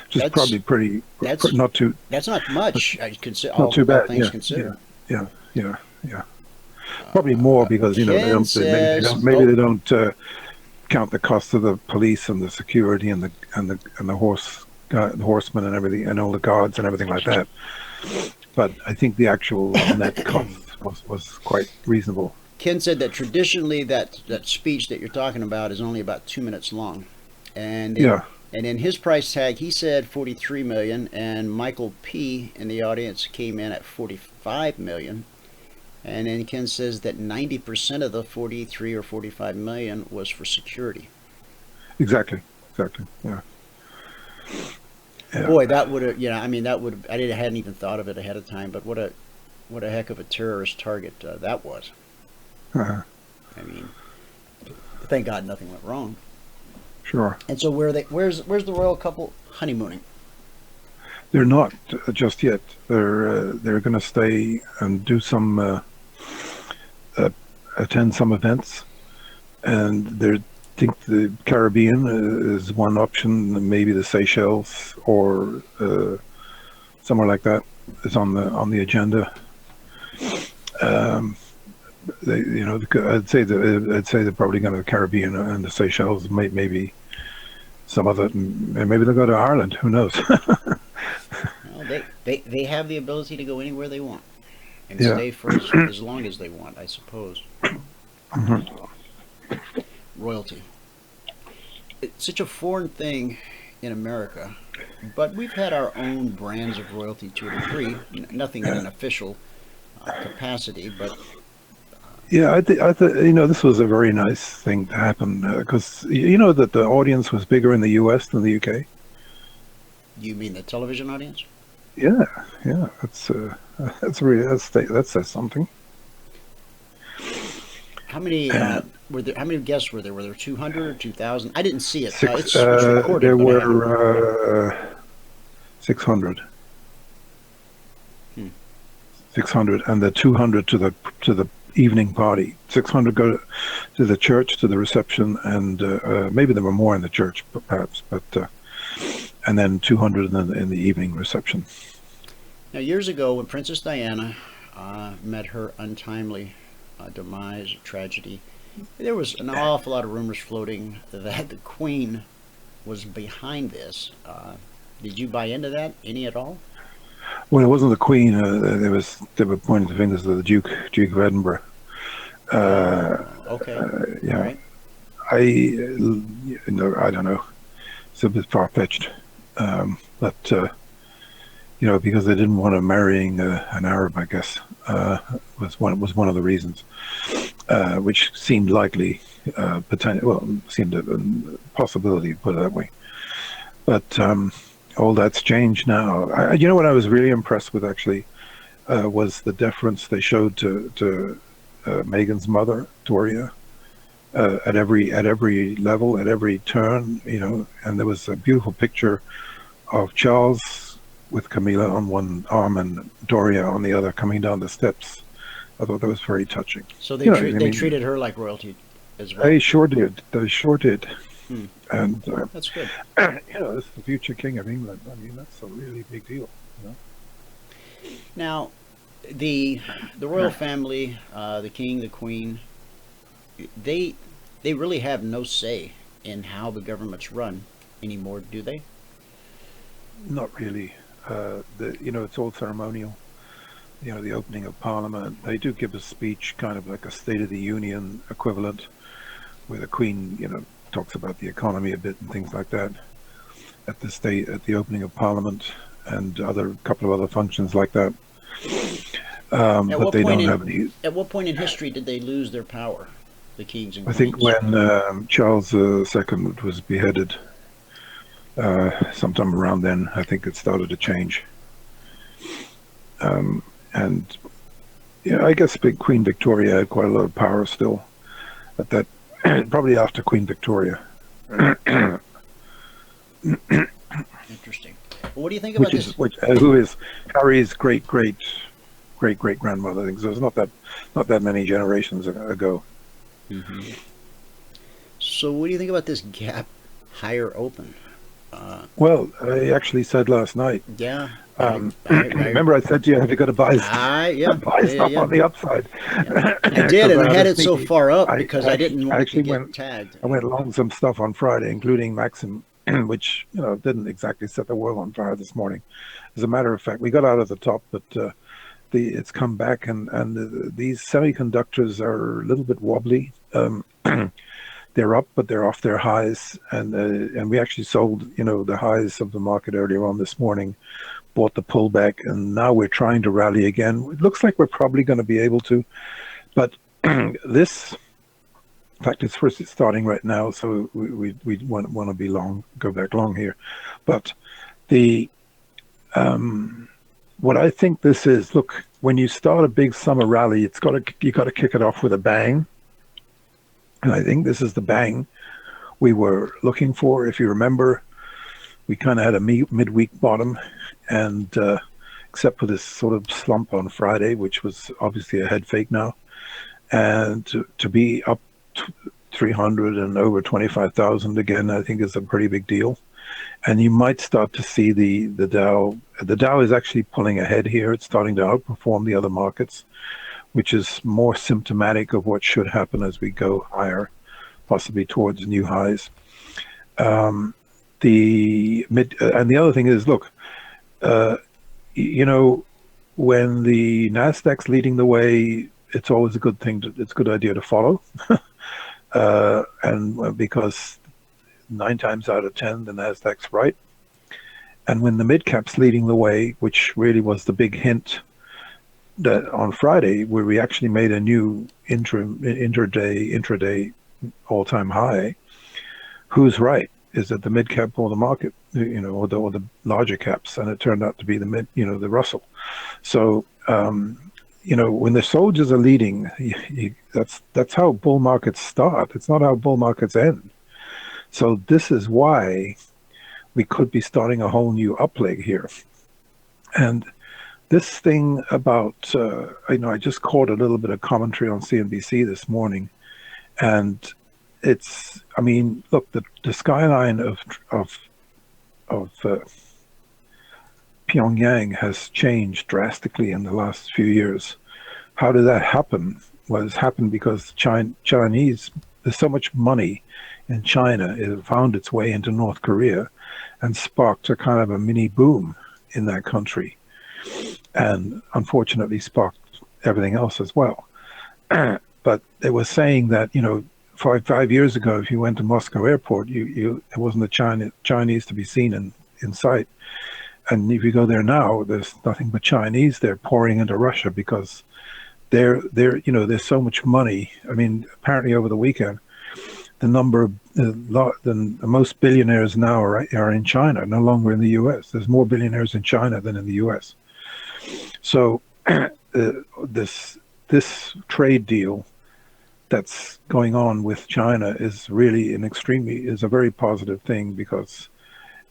just probably pretty. Not too. That's not much. I consider not too bad. Things considered. Yeah. Probably more because maybe they don't count the cost of the police and the security and the horsemen and everything and all the guards and everything like that. But I think the actual net cost was quite reasonable. Ken said that traditionally that speech that you're talking about is only about 2 minutes long, and in his price tag he said 43 million, and Michael P in the audience came in at 45 million, and then Ken says that 90% of the 43 or 45 million was for security. Exactly. Yeah. Boy, that would have, I hadn't even thought of it ahead of time, but what a heck of a terrorist target that was. I mean, thank God nothing went wrong. Sure. And so where's the royal couple honeymooning? They're not just yet. They're going to stay and do some attend some events, and they think the Caribbean is one option. Maybe the Seychelles or somewhere like that is on the agenda. I'd say they're probably going to the Caribbean and the Seychelles, maybe some other, and maybe they'll go to Ireland. Who knows? Well, they have the ability to go anywhere they want and stay for as long as they want, I suppose. Royalty. It's such a foreign thing in America, but we've had our own brands of royalty to a degree. Nothing in an official capacity, but. Yeah, I think this was a very nice thing to happen because that the audience was bigger in the U.S. than the UK. You mean the television audience? Yeah, that says something. How many were there? How many guests were there? Were there 200 or 2,000? I didn't see it. It's recorded. There were 600. 600, and the 200 to the evening party. 600 go to the church, to the reception, and maybe there were more in the church, perhaps, but and then 200 in the evening reception. Now, years ago, when Princess Diana met her untimely demise, tragedy, there was an awful lot of rumors floating that the Queen was behind this. Did you buy into that, any at all? Well, it wasn't the Queen. They were pointing the fingers at the Duke of Edinburgh. Okay. Yeah. All right. I don't know. It's a bit far-fetched, but because they didn't want to marrying an Arab, I guess, was one of the reasons, which seemed likely, seemed a possibility, put it that way. But all that's changed now. What I was really impressed with actually was the deference they showed to Meghan's mother, Doria. at every level, at every turn, and there was a beautiful picture of Charles with Camilla on one arm and Doria on the other coming down the steps. I thought that was very touching. So they treated her like royalty as well. They sure did. Hmm. And That's good. this is the future king of England. I mean, that's a really big deal. Now, the royal family, the king, the queen, they really have no say in how the government's run anymore, do they? Not really. It's all ceremonial. The opening of Parliament. They do give a speech, kind of like a State of the Union equivalent, where the Queen, talks about the economy a bit and things like that. At the opening of Parliament, and couple of other functions like that. But they don't have any. At what point in history did they lose their power, the kings and queens? I think when Charles II was beheaded, sometime around then, I think it started to change. And I guess Queen Victoria had quite a lot of power still at that, probably after Queen Victoria. Interesting. Well, what do you think about this? Who is Harry's great grandmother? I think so. It's not that many generations ago. Mm-hmm. So what do you think about this gap higher open? Well, I actually said last night. Yeah. Remember I said to you, have you got to buy stuff on the upside? Yeah. I did, and I had it so far up because I didn't want to get tagged. I went long some stuff on Friday, including Maxim, which didn't exactly set the world on fire this morning. As a matter of fact, we got out of the top, but it's come back, and these semiconductors are a little bit wobbly. They're up, but they're off their highs, and we actually sold the highs of the market earlier on this morning, bought the pullback, and now we're trying to rally again. It looks like we're probably going to be able to, but this, in fact, it's first starting right now, so we want to be long, go back long here, but the what I think this is, look, when you start a big summer rally, you got to kick it off with a bang. And I think this is the bang we were looking for. If you remember, we kind of had a midweek bottom, and except for this sort of slump on Friday, which was obviously a head fake now, and to be up 300 and over 25,000 again, I think is a pretty big deal. And you might start to see the Dow. The Dow is actually pulling ahead here. It's starting to outperform the other markets, which is more symptomatic of what should happen as we go higher, possibly towards new highs. And the other thing is, look, when the Nasdaq's leading the way, it's always a good thing. It's a good idea to follow, and because 9 times out of 10, the Nasdaq's right. And when the mid cap's leading the way, which really was the big hint that on Friday, where we actually made a new intraday all-time high, who's right? Is it the mid cap or the market, or the larger caps? And it turned out to be the the Russell. So, when the soldiers are leading, that's how bull markets start. It's not how bull markets end. So this is why we could be starting a whole new up leg here. And this thing about, I just caught a little bit of commentary on CNBC this morning, and look, the skyline of Pyongyang has changed drastically in the last few years. How did that happen? Well, it's happened because Chinese, there's so much money in China, it found its way into North Korea and sparked a kind of a mini boom in that country. And unfortunately sparked everything else as well. But they were saying that, 5 years ago, if you went to Moscow airport, there wasn't a Chinese to be seen in sight. And if you go there now, there's nothing but Chinese. They're pouring into Russia because there's so much money. I mean, apparently over the weekend, the most billionaires now are in China, no longer in the U.S. There's more billionaires in China than in the U.S. So this trade deal that's going on with China is really is a very positive thing, because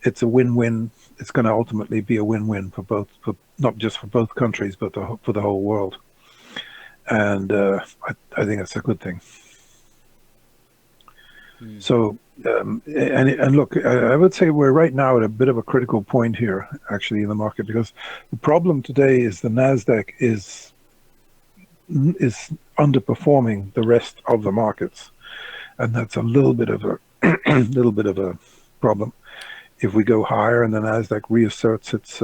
it's a win-win. It's going to ultimately be a win-win for both, for not just for both countries, but for the whole world. And I think that's a good thing. So, and look, I would say we're right now at a bit of a critical point here, actually, in the market, because the problem today is the Nasdaq is underperforming the rest of the markets, and that's a little bit of a little bit of a problem. If we go higher and the Nasdaq reasserts its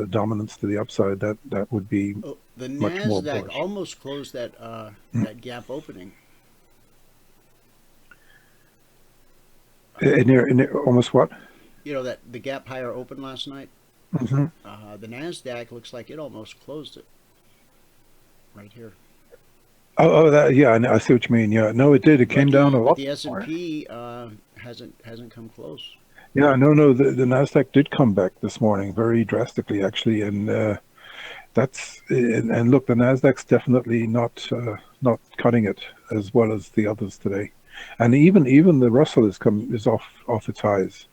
dominance to the upside, that would be the much more Nasdaq bullish. almost closed that that gap opening. In almost what? You know, that the gap higher open last night. Mm-hmm. The Nasdaq looks like it almost closed it right here. Oh, that, yeah, I see what you mean. Yeah, no, it did. It came down a lot. The S&P hasn't come close. Yeah, no, the Nasdaq did come back this morning very drastically, actually, and that's and look, the Nasdaq's definitely not cutting it as well as the others today, and even the Russell is off its highs,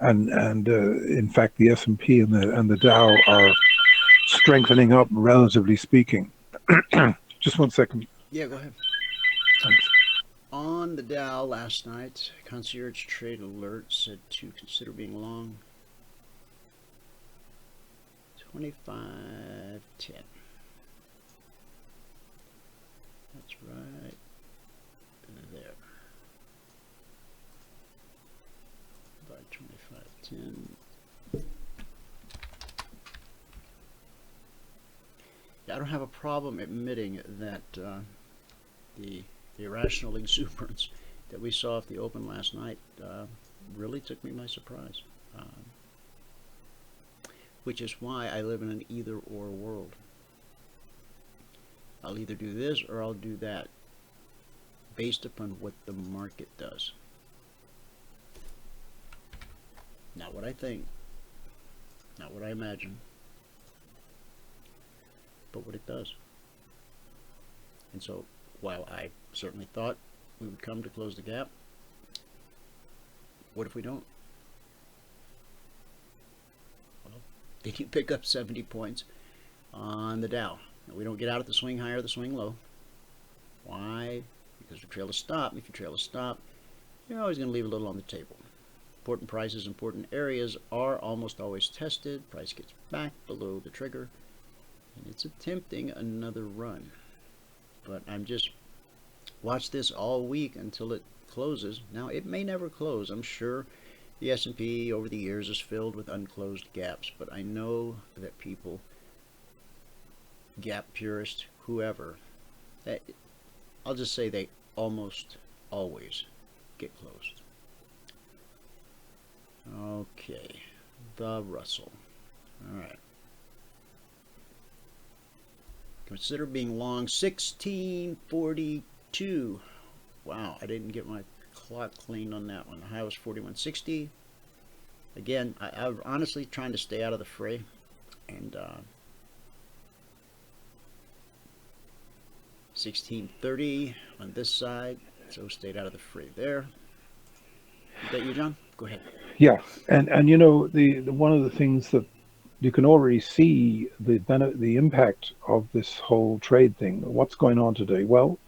and in fact the S&P and the Dow are strengthening up, relatively speaking. Just one second. Yeah, go ahead. Thanks. On the Dow last night, Concierge Trade Alerts said to consider being long 25.10. That's right there. By 25.10. I don't have a problem admitting that the irrational exuberance that we saw at the open last night really took me by surprise, which is why I live in an either-or world. I'll either do this or I'll do that, based upon what the market does. Not what I think, not what I imagine, but what it does. And so, while I certainly thought we would come to close the gap, what if we don't? Well, then you pick up 70 points on the Dow. Now, we don't get out at the swing high or the swing low. Why? Because we trail a stop. If you trail a stop, you're always going to leave a little on the table. Important prices, important areas are almost always tested. Price gets back below the trigger, and it's attempting another run. But I'm just watch this all week until it closes. Now, it may never close. I'm sure the S&P over the years is filled with unclosed gaps, but I know that people, gap purists, whoever, I'll just say they almost always get closed. Okay, the Russell. All right. Consider being long 1642. Wow, I didn't get my clock cleaned on that one. The high was 4160. Again, I'm honestly trying to stay out of the fray, and 1630 on this side, so stayed out of the fray there. Is that you, John? Go ahead. Yeah, and you know, the one of the things that you can already see the impact of this whole trade thing. What's going on today? Well,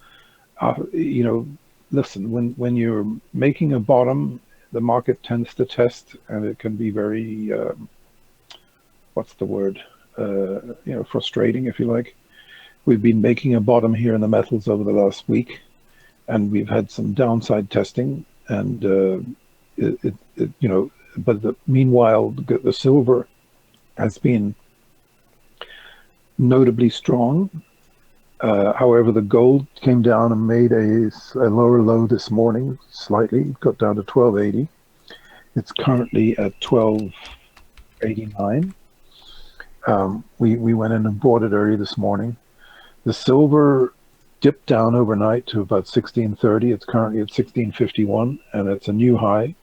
you know, listen, when you're making a bottom, the market tends to test, and it can be very, what's the word? You know, frustrating, if you like. We've been making a bottom here in the metals over the last week, and we've had some downside testing, and you know, but meanwhile, the silver has been notably strong. However, the gold came down and made a lower low this morning, slightly. It got down to 1280. It's currently at 1289. We went in and bought it early this morning. The silver dipped down overnight to about 1630. It's currently at 1651, and it's a new high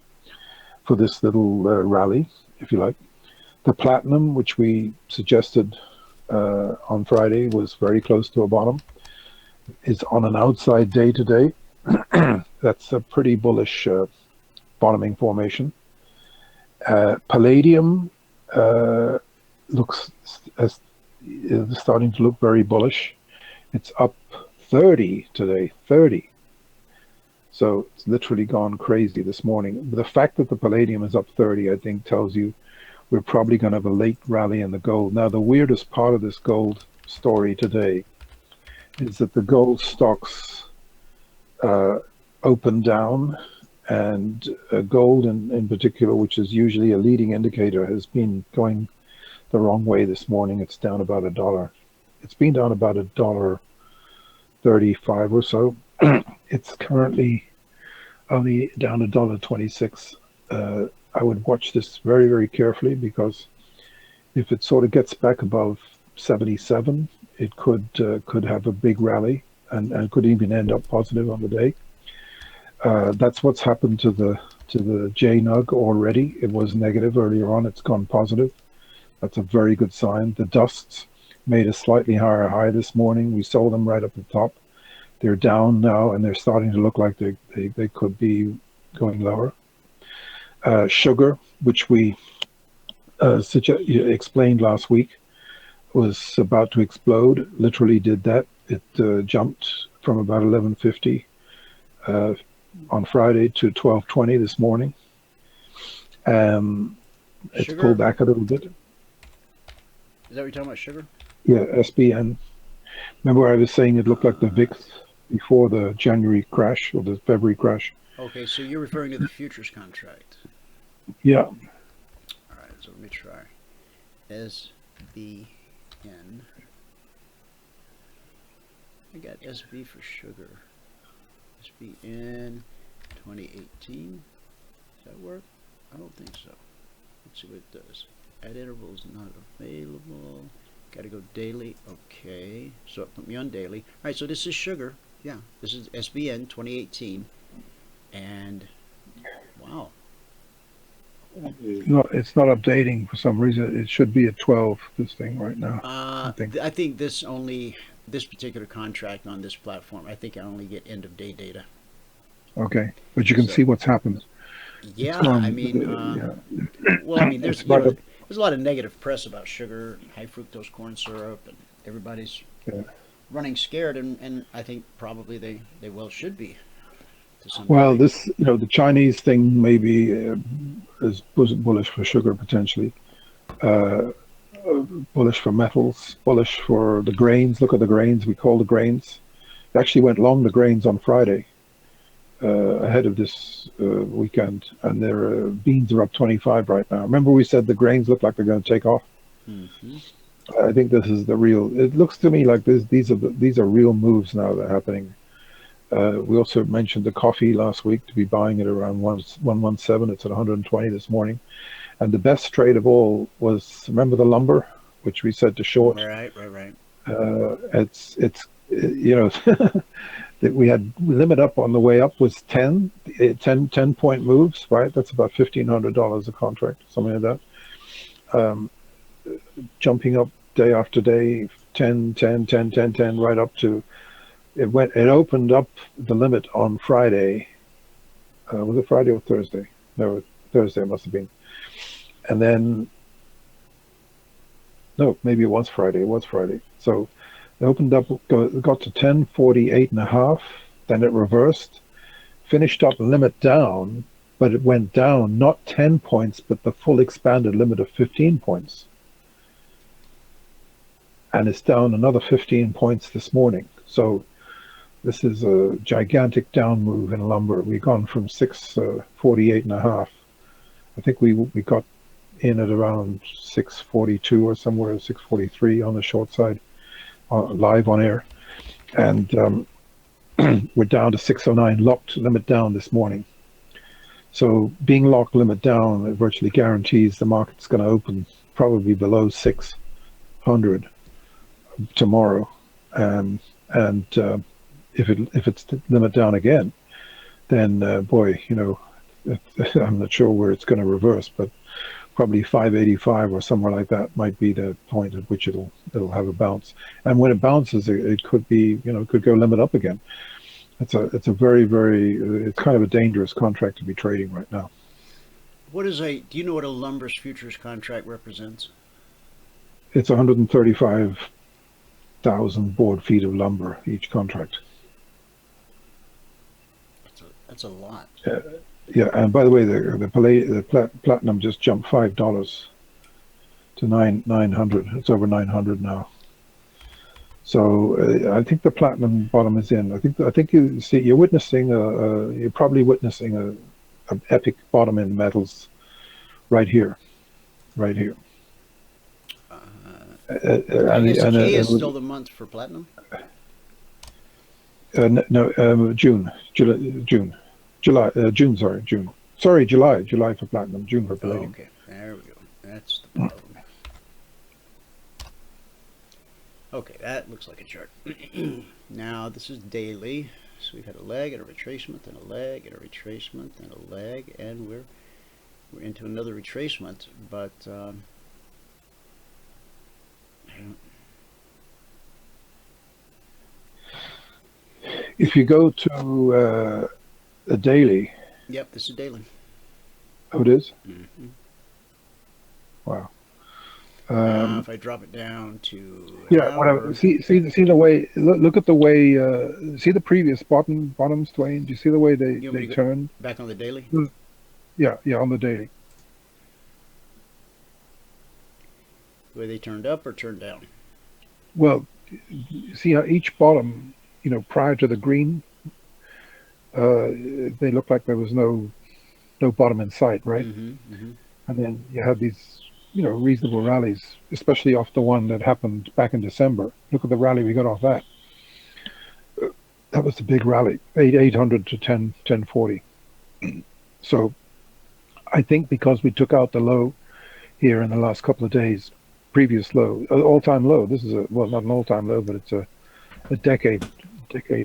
for this little rally, if you like. The platinum, which we suggested on Friday, was very close to a bottom. is on an outside day today. That's a pretty bullish bottoming formation. Palladium looks as is starting to look very bullish. It's up 30 today, 30. So it's literally gone crazy this morning. The fact that the palladium is up 30, I think, tells you we're probably going to have a late rally in the gold. Now, the weirdest part of this gold story today is that the gold stocks opened down, and gold in particular, which is usually a leading indicator, has been going the wrong way this morning. It's down about $1. It's been down about $1.35 or so. It's currently only down $1.26. I would watch this very, very carefully, because if it sort of gets back above 77, it could have a big rally and could even end up positive on the day. That's what's happened to the JNUG already. It was negative earlier on. It's gone positive. That's a very good sign. The dusts made a slightly higher high this morning. We sold them right up the top. They're down now, and they're starting to look like they could be going lower. Sugar, which we explained last week, was about to explode. Literally did that. It jumped from about 11.50 on Friday to 12.20 this morning. It's Sugar? pulled back a little bit. Is that what you're talking about, sugar? Yeah, SBN. Remember I was saying it looked like the VIX before the January crash or the February crash? Okay, so you're referring to the futures contract. Yeah. All right, so let me try. SBN. I got SB for sugar. SBN 2018. Does that work? I don't think so. Let's see what it does. At intervals not available. Got to go daily. Okay. So it put me on daily. All right, so this is sugar. Yeah, this is SBN 2018. And wow. No, it's not updating for some reason. It should be at 12, this thing right now. I think this particular contract on this platform, I think I only get end of day data. Okay, but you can see what's happened. Yeah, Well, I mean, there's It's about there's a lot of negative press about sugar, high fructose corn syrup, and everybody's running scared, and I think probably they well should be. To some Well, degree. this, the Chinese thing maybe is bullish for sugar potentially, bullish for metals, bullish for the grains. Look at the grains. We call the grains. They actually went long the grains on Friday ahead of this weekend, and their beans are up 25 right now. Remember we said the grains look like they're going to take off? Mm-hmm. I think this is the real. It looks to me like these are real moves now that are happening. We also mentioned the coffee last week, to be buying it around 117. It's at 120 this morning. And the best trade of all was, remember the lumber, which we said to short? Right. It's that we had limit up on the way up was 10 point moves, right? That's about $1,500 a contract, something like that. Jumping up day after day, 10, right up to, it opened up the limit on Friday. Was it Friday or Thursday? No, Thursday it must have been. And then, no, maybe it was Friday. It was Friday. So it opened up, got to 1048.5. Then it reversed, finished up limit down, but it went down not 10 points, but the full expanded limit of 15 points. And it's down another 15 points this morning. So this is a gigantic down move in lumber. We've gone from 648.5. I think we got in at around 642 or somewhere, 643 on the short side, live on air. And we're down to 609, locked limit down this morning. So being locked limit down, it virtually guarantees the market's going to open probably below 600 tomorrow. And if it's limit down again, then boy, I'm not sure where it's going to reverse, but probably 585 or somewhere like that might be the point at which it'll have a bounce. And when it bounces, it could be, it could go limit up again. It's a very, very, it's kind of a dangerous contract to be trading right now. Do you know what a lumber's futures contract represents? It's 135,000 board feet of lumber each contract. That's a lot. Yeah, and by the way, the platinum just jumped $5 to 900. It's over 900 now. So I think the platinum bottom is in. I think you're witnessing you're probably witnessing an epic bottom in metals right here. I guess May is still the month for platinum. June. July for platinum, June for palladium. Okay, there we go. That's the problem. Okay, that looks like a chart. Now this is daily, so we've had a leg and a retracement, and a leg and a retracement, and a leg, and we're into another retracement. But if you go to a daily. Yep, this is daily. Oh, it is? Mm-hmm. Wow. If I drop it down to whatever. See the way. Look at the way. See the previous bottoms, Dwayne. Do you see the way they turned? Back on the daily. Yeah, on the daily. The way they turned up or turned down. Well, see how each bottom, prior to the green, they looked like there was no bottom in sight, right? Mm-hmm, mm-hmm. And then you had these, reasonable rallies, especially off the one that happened back in December. Look at the rally we got off that. That was the big rally, 800 to 1040. So I think because we took out the low here in the last couple of days, previous low, all-time low. This is not an all-time low, but it's a decade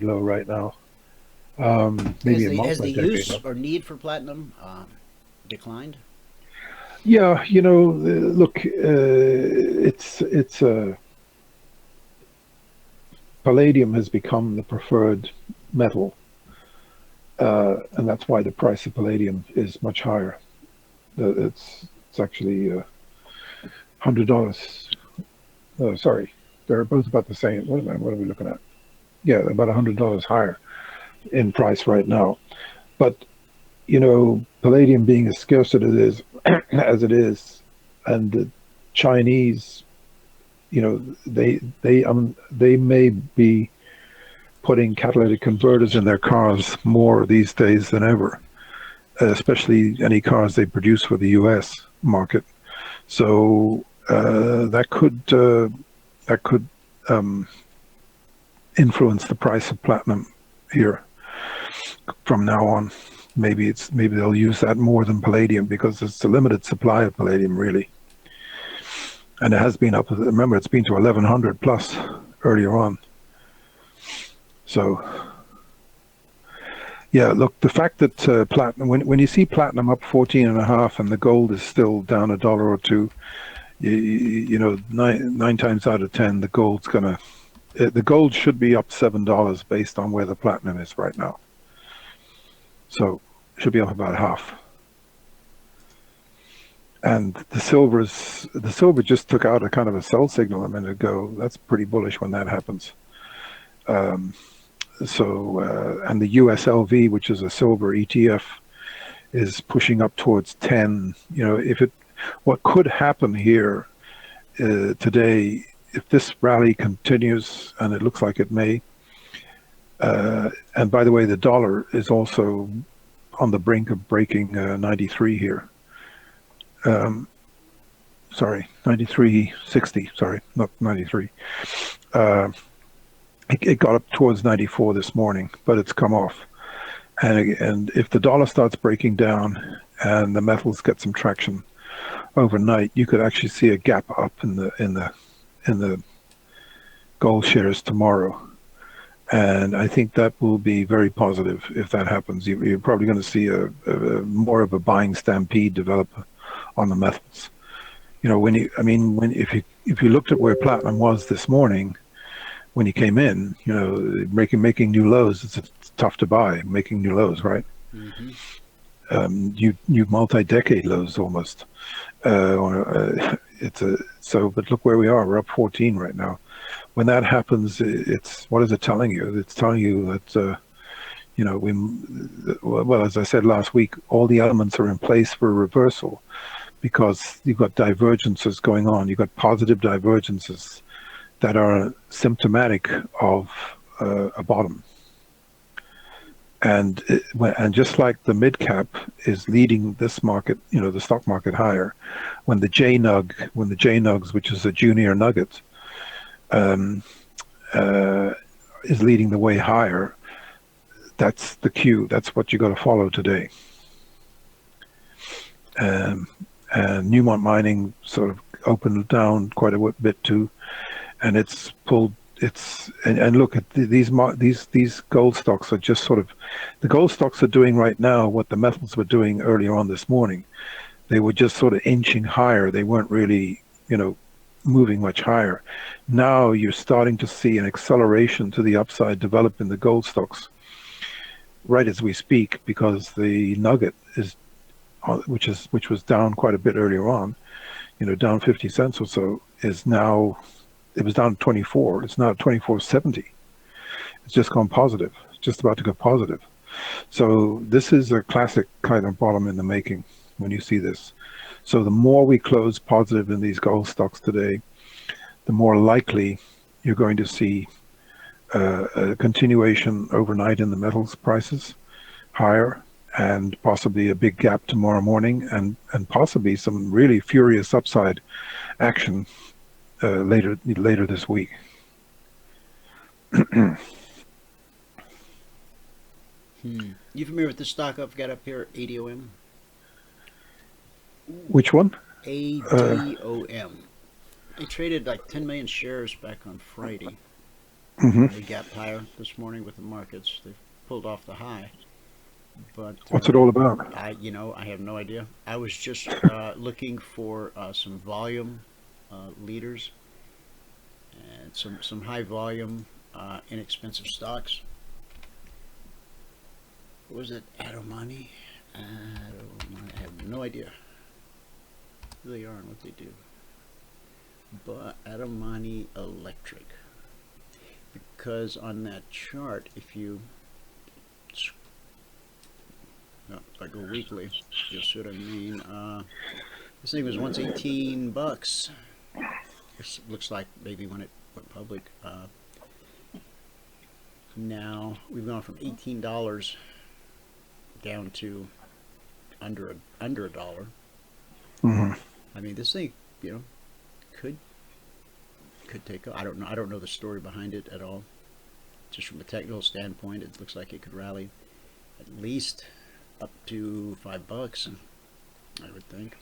low right now. Maybe has the use or need for platinum declined? Yeah, look, it's palladium has become the preferred metal, and that's why the price of palladium is much higher. It's actually $100. Sorry, they're both about the same. What are we looking at? Yeah, about $100 higher in price right now. But palladium being as scarce as it is, and the Chinese, they may be putting catalytic converters in their cars more these days than ever, especially any cars they produce for the U.S. market. So that could influence the price of platinum here from now on. Maybe they'll use that more than palladium because it's a limited supply of palladium, really. And it has been up. Remember, it's been to 1100 plus earlier on. So, yeah, look, the fact that platinum, when you see platinum up 14.5 and the gold is still down $1 or $2, nine times out of 10, the gold's the gold should be up $7 based on where the platinum is right now. So it should be up about half. And the silver just took out a kind of a sell signal a minute ago. That's pretty bullish when that happens. And the USLV, which is a silver ETF, is pushing up towards 10. What could happen here today, if this rally continues, and it looks like it may, and by the way, the dollar is also on the brink of breaking 93 here. Sorry, 93.60. Sorry, not 93. It got up towards 94 this morning, but it's come off. And if the dollar starts breaking down and the metals get some traction overnight, you could actually see a gap up in the gold shares tomorrow. And I think that will be very positive if that happens. You're probably going to see a more of a buying stampede develop on the metals. You know, if you looked at where platinum was this morning when you came in, you know, making new lows, it's tough to buy. Making new lows, right? New multi-decade lows almost. But look where we are. We're up 14 right now. When that happens, it's what is it telling you? It's telling you that you know, well, as I said last week, all the elements are in place for a reversal, because you've got divergences going on. You've got positive divergences that are symptomatic of a bottom. And just like the mid cap is leading this market, you know, the stock market higher, when the JNUGs, which is a junior nugget, is leading the way higher, that's the cue. That's what you got to follow today. And Newmont Mining sort of opened down quite a bit too, and it's pulled. And look at these gold stocks are just sort of, the gold stocks are doing right now what the metals were doing earlier on this morning. They were just sort of inching higher. They weren't really, you know, moving much higher. Now you're starting to see an acceleration to the upside develop in the gold stocks right as we speak, because the nugget is, which was down quite a bit earlier on, you know, down 50 cents or so, is now, it was down 24. It's now at 24.70. It's just gone positive. It's just about to go positive. So this is a classic kind of bottom in the making when you see this. So the more we close positive in these gold stocks today, the more likely you're going to see a continuation overnight in the metals prices higher, and possibly a big gap tomorrow morning, and possibly some really furious upside action later this week. You familiar with the stock I've got up here, ADOM? Which one? ADOM. They traded like 10 million shares back on Friday. They gapped higher this morning with the markets. They pulled off the high. But what's it all about? I have no idea. I was just looking for some volume leaders and some high volume, inexpensive stocks. What was it? Emini? I have no idea who they are and what they do. But Emini Electric. Because on that chart, if you if I go weekly, you'll see what I mean. This thing was once $18. This looks like maybe when it went public. Now we've gone from $18 down to under a dollar. I mean, this thing, you know, could take. I don't know. I don't know the story behind it at all. Just from a technical standpoint, it looks like it could rally at least up to $5, I would think.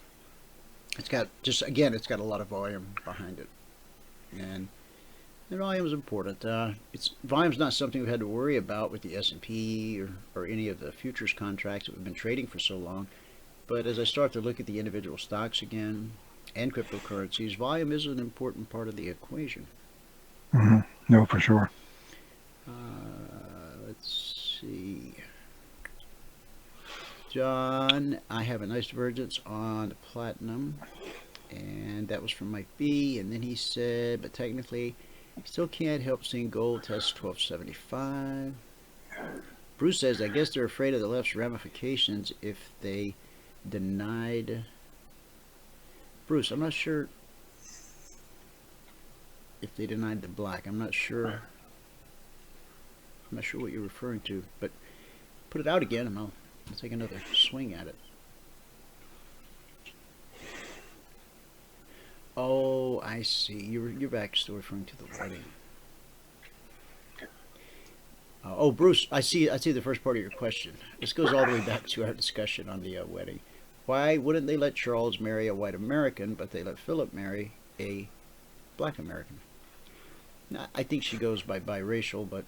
It's got it's got a lot of volume behind it, and the volume is important. Volume's not something we've had to worry about with the S&P or any of the futures contracts that we've been trading for so long. But as I start to look at the individual stocks again and cryptocurrencies, volume is an important part of the equation. No, for sure. Let's see. John, I have a nice divergence on the platinum, and that was from Mike B. And then he said, but technically, still can't help seeing gold test 1275. Bruce says, I guess they're afraid of the left's ramifications if they denied. Bruce, I'm not sure if they denied the black. I'm not sure what you're referring to, but put it out again and I'll take another swing at it. Oh, I see. You're back still referring to the wedding. Oh, Bruce, I see the first part of your question. This goes all the way back to our discussion on the wedding. Why wouldn't they let Charles marry a white American, but they let Philip marry a black American? Now, I think she goes by biracial, but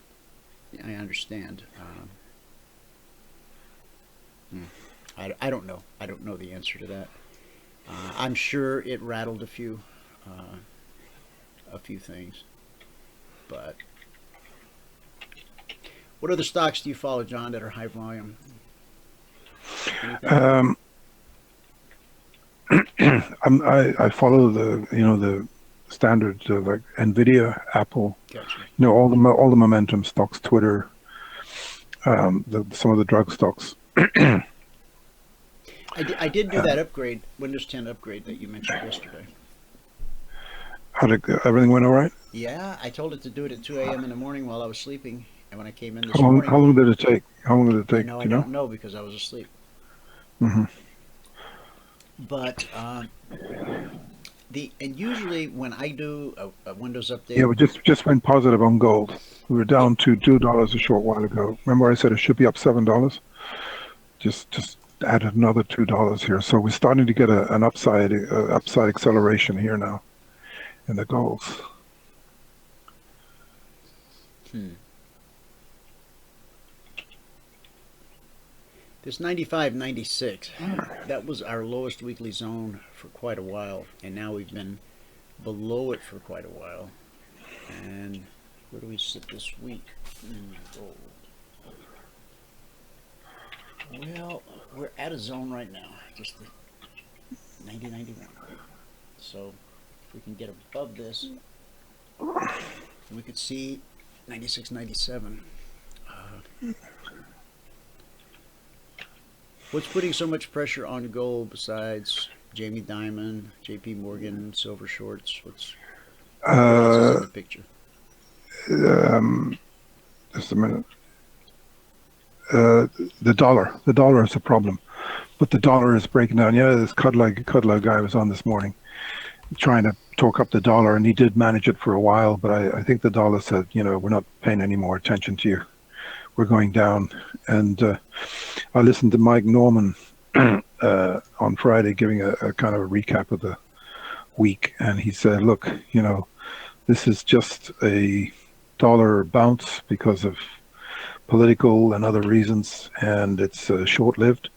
I understand. I don't know. I don't know the answer to that. I'm sure it rattled a few things. But what other stocks do you follow, John, that are high volume? I follow the standard like Nvidia, Apple, Gotcha. all the momentum stocks, Twitter, some of the drug stocks. I did do that upgrade, Windows 10 upgrade that you mentioned yesterday. How did everything went all right? Yeah, I told it to do it at 2 a.m. in the morning while I was sleeping, and when I came in this How long morning, did it take? How long did it take? I don't know because I was asleep. Mm-hmm. But and usually when I do a Windows update, Yeah, we just went positive on gold. We were down to $2 a short while ago. Remember, I said it should be up $7. Just added another $2 here, so we're starting to get an upside acceleration here now in the golds. This 95.96, that was our lowest weekly zone for quite a while, and now we've been below it for quite a while. And where do we sit this week? Gold. Well, we're at a zone right now, just the 90.91. So if we can get above this, we could see 96.97. What's putting so much pressure on gold besides Jamie Dimon, JP Morgan, silver shorts? What's in the picture? Just a minute. The dollar is a problem, but the dollar is breaking down. Yeah, this Kudlow guy was on this morning trying to talk up the dollar, and he did manage it for a while, but I think the dollar said, we're not paying any more attention to you. We're going down. And I listened to Mike Norman on Friday giving a kind of a recap of the week, and he said, look, this is just a dollar bounce because of political and other reasons, and it's short-lived.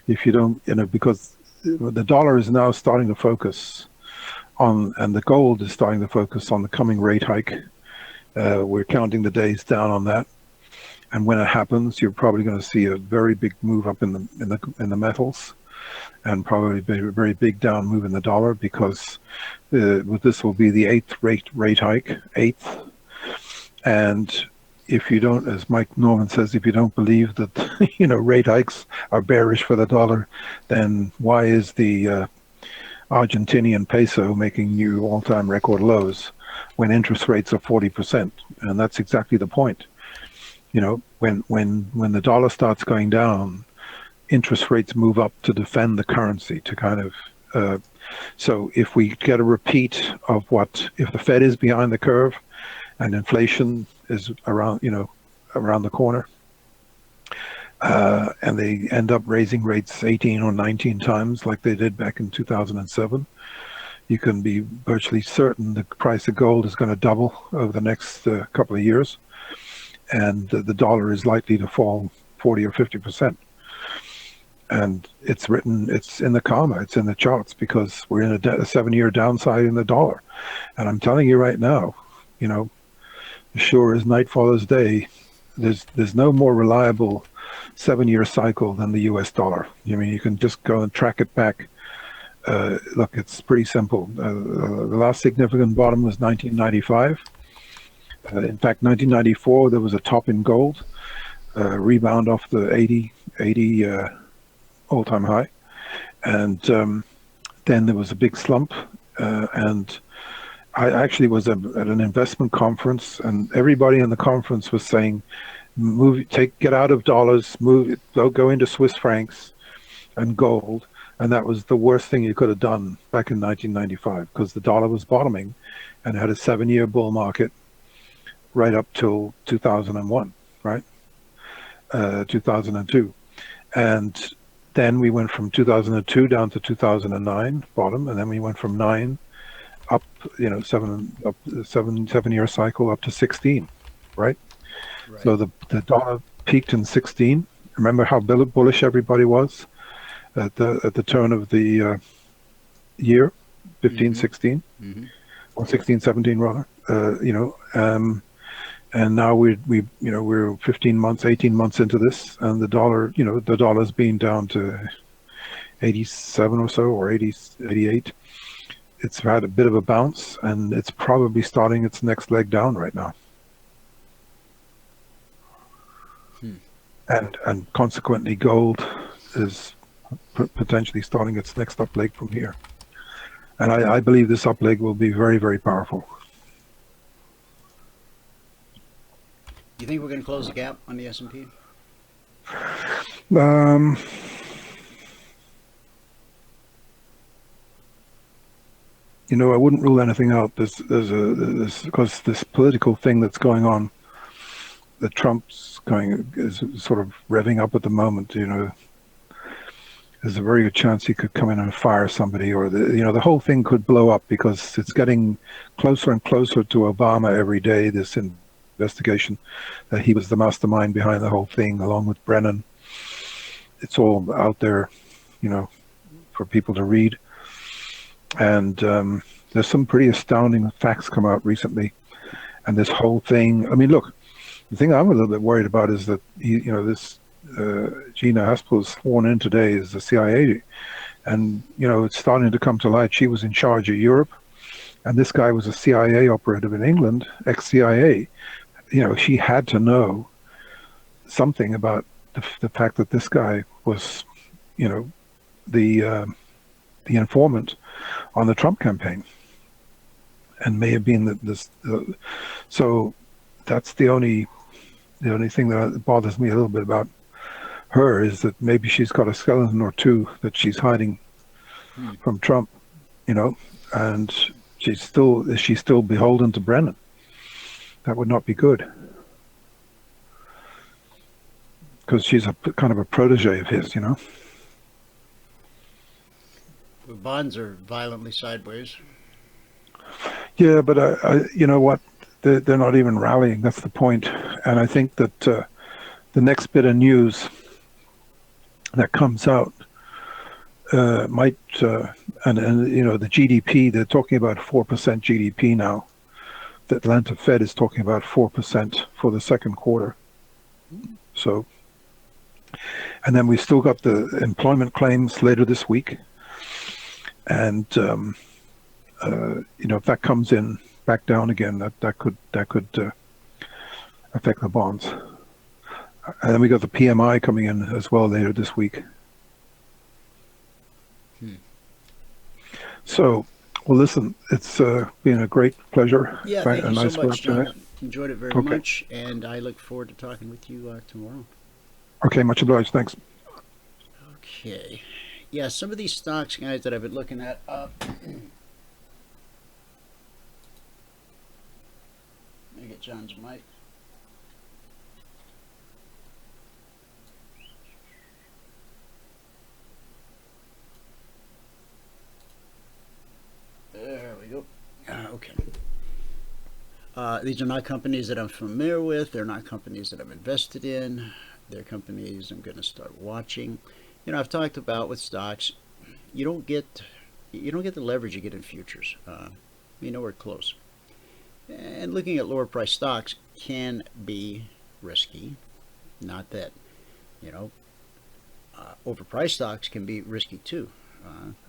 If you don't, because the dollar is now starting to focus on, and the gold is starting to focus on the coming rate hike. We're counting the days down on that, and when it happens, you're probably going to see a very big move up in the metals, and probably a very big down move in the dollar, because this will be the eighth rate hike, and if you don't, as Mike Norman says, if you don't believe that rate hikes are bearish for the dollar, then why is the Argentinian peso making new all-time record lows when interest rates are 40%? And that's exactly the point. When the dollar starts going down, interest rates move up to defend the currency, to kind of so if we get a repeat of if the Fed is behind the curve and inflation is around the corner, and they end up raising rates 18 or 19 times like they did back in 2007, you can be virtually certain the price of gold is going to double over the next couple of years, and the dollar is likely to fall 40 or 50%. And it's in the karma, it's in the charts, because we're in a 7-year downside in the dollar. And I'm telling you right now, sure as night follows day, there's no more reliable 7-year cycle than the US dollar. You can just go and track it back. Look, it's pretty simple. The last significant bottom was 1995. In fact, 1994, there was a top in gold, rebound off the 80 all-time high. And then there was a big slump, and I actually was at an investment conference, and everybody in the conference was saying, get out of dollars, go into Swiss francs and gold. And that was the worst thing you could have done back in 1995, because the dollar was bottoming and had a 7-year bull market right up till 2001, right? 2002. And then we went from 2002 down to 2009 bottom, and then we went from 9 up, 7-year cycle up to 16, right? So the dollar peaked in 16. Remember how bullish everybody was at the turn of the year, 15, Mhm. 16, Mm-hmm. or 16, 17 rather. And now we're 15 months, 18 months into this, and the dollar's been down to 87 or so, or 80, 88. It's had a bit of a bounce, and it's probably starting its next leg down right now. And consequently, gold is potentially starting its next up leg from here. And I believe this up leg will be very, very powerful. You think we're going to close the gap on the S&P? I wouldn't rule anything out. There's because this political thing that's going on, that Trump's is sort of revving up at the moment. There's a very good chance he could come in and fire somebody, or the whole thing could blow up, because it's getting closer and closer to Obama every day. This investigation that he was the mastermind behind the whole thing, along with Brennan. It's all out there, for people to read. And there's some pretty astounding facts come out recently. And this whole thing, I mean, look, the thing I'm a little bit worried about is that this Gina Haspel was sworn in today as the CIA, and it's starting to come to light. She was in charge of Europe, and this guy was a CIA operative in England, ex-CIA. She had to know something about the fact that this guy was, the informant on the Trump campaign, and may have been so that's the only thing that bothers me a little bit about her, is that maybe she's got a skeleton or two that she's hiding from Trump, and is she still beholden to Brennan? That would not be good, because she's a kind of a protege of his, The bonds are violently sideways. Yeah, but you know what? They're not even rallying. That's the point. And I think that the next bit of news that comes out might, and the GDP, they're talking about 4% GDP now. The Atlanta Fed is talking about 4% for the second quarter. So, and then we've still got the employment claims later this week. And, if that comes in back down again, that could affect the bonds. And then we got the PMI coming in as well later this week. So, well, listen, it's been a great pleasure. Yeah, thank you nice so much, work John. Enjoyed it very much, and I look forward to talking with you tomorrow. Okay, much obliged. Thanks. Okay. Yeah, some of these stocks, guys, that I've been looking at. Let me get John's mic. There we go. Okay. These are not companies that I'm familiar with. They're not companies that I'm invested in. They're companies I'm going to start watching. I've talked about with stocks, you don't get the leverage you get in futures. We're close. And looking at lower price stocks can be risky. Not that, overpriced stocks can be risky too.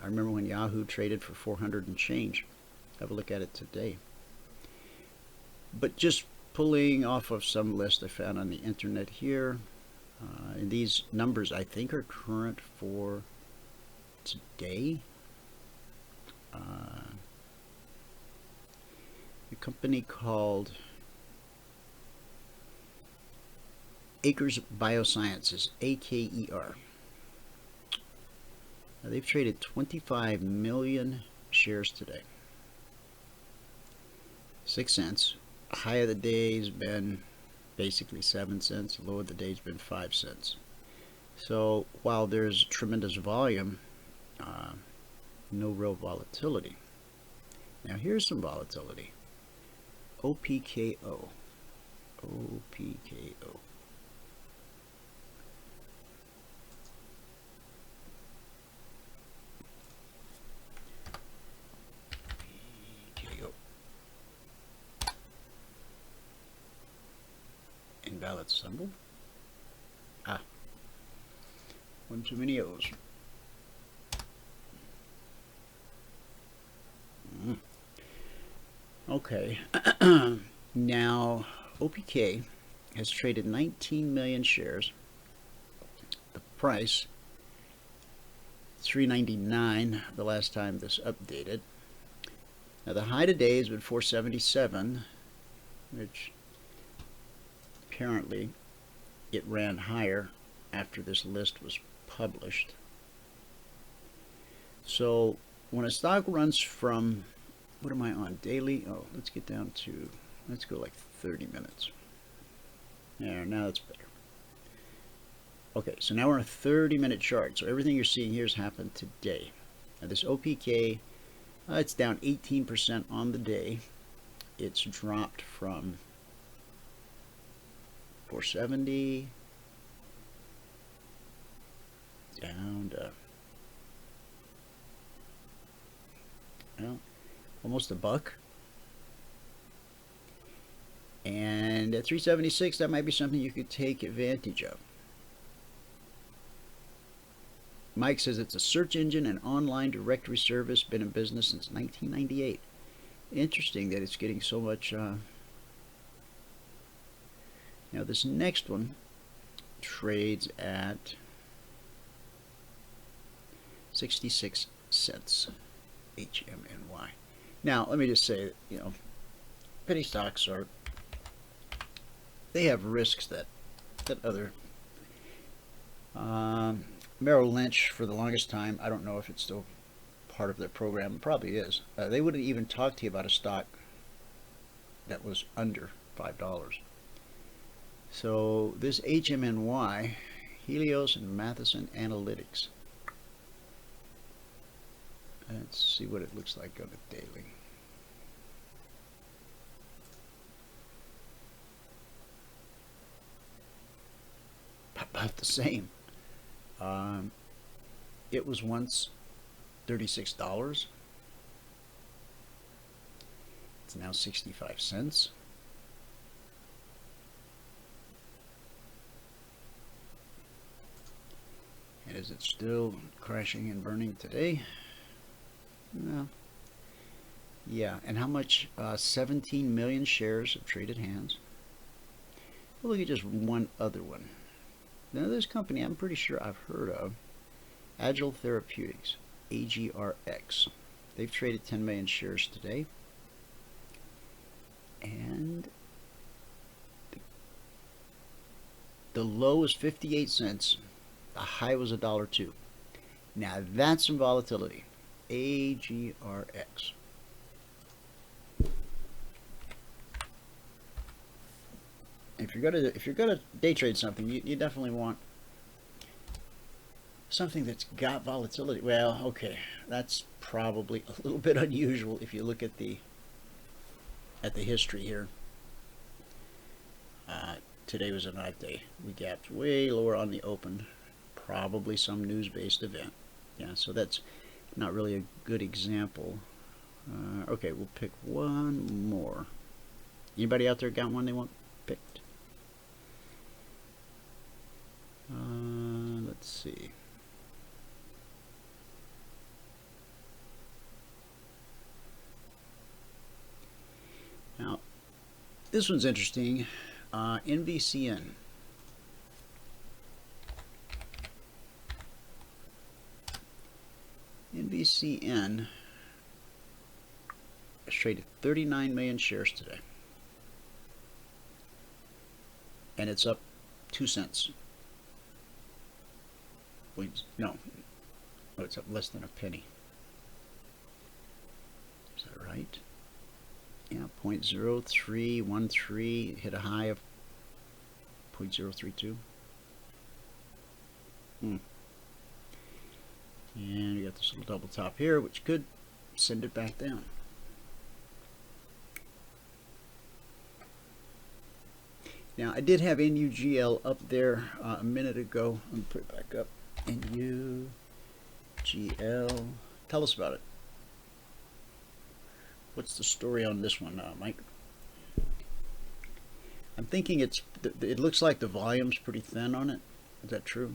I remember when Yahoo traded for 400 and change. Have a look at it today. But just pulling off of some list I found on the internet here, and these numbers I think are current for today. A company called Acres Biosciences, AKER. Now, they've traded 25 million shares today. 6 cents. High of the day has been basically 7 cents. Low of the day has been 5 cents. So while there's tremendous volume, no real volatility. Now here's some volatility. OPKO. OPKO. Pilot symbol. Ah. One too many O's. Okay. Now, OPK has traded 19 million shares. The price, $3.99 the last time this updated. Now, the high today has been 477, which apparently it ran higher after this list was published. So, when a stock runs from, what am I on, daily? Oh, let's get down to, let's go like 30 minutes. There, now that's better. Okay, so now we're on a 30-minute chart. So everything you're seeing here has happened today. Now this OPK, it's down 18% on the day. It's dropped from 470 down to, well, almost a buck. And at 376, that might be something you could take advantage of. Mike says it's a search engine and online directory service, been in business since 1998. Interesting that it's getting so much. Now this next one trades at 66 cents, HMNY. Now let me just say that, you know, penny stocks are, they have risks that other Merrill Lynch, for the longest time, I don't know if it's still part of their program, it probably is, they wouldn't even talk to you about a stock that was under $5. So this HMNY, Helios and Matheson Analytics, let's see what it looks like on the daily. About the same. It was once $36. It's now 65 cents. And is it still crashing and burning today? No. Yeah, and how much? 17 million shares have traded hands. We'll look at just one other one. Now this company I'm pretty sure I've heard of, Agile Therapeutics, AGRX. They've traded 10 million shares today. And the low is 58 cents. The high was $1.02. Now that's some volatility. AGRX. If you're gonna day trade something, you definitely want something that's got volatility. Well, okay, that's probably a little bit unusual if you look at the history here. Today was a night day. We gapped way lower on the open. Probably some news-based event. Yeah, so that's not really a good example. Okay, we'll pick one more. Anybody out there got one they want picked? Let's see. Now, this one's interesting. NVCN. NVCN has traded 39 million shares today. And it's up 2 cents. Wait, no. Oh, it's up less than a penny. Is that right? Yeah, 0.0313, hit a high of 0.032. And you got this little double top here, which could send it back down. Now, I did have NUGL up there a minute ago. Let me put it back up. NUGL. Tell us about it. What's the story on this one, Mike? I'm thinking it looks like the volume's pretty thin on it. Is that true?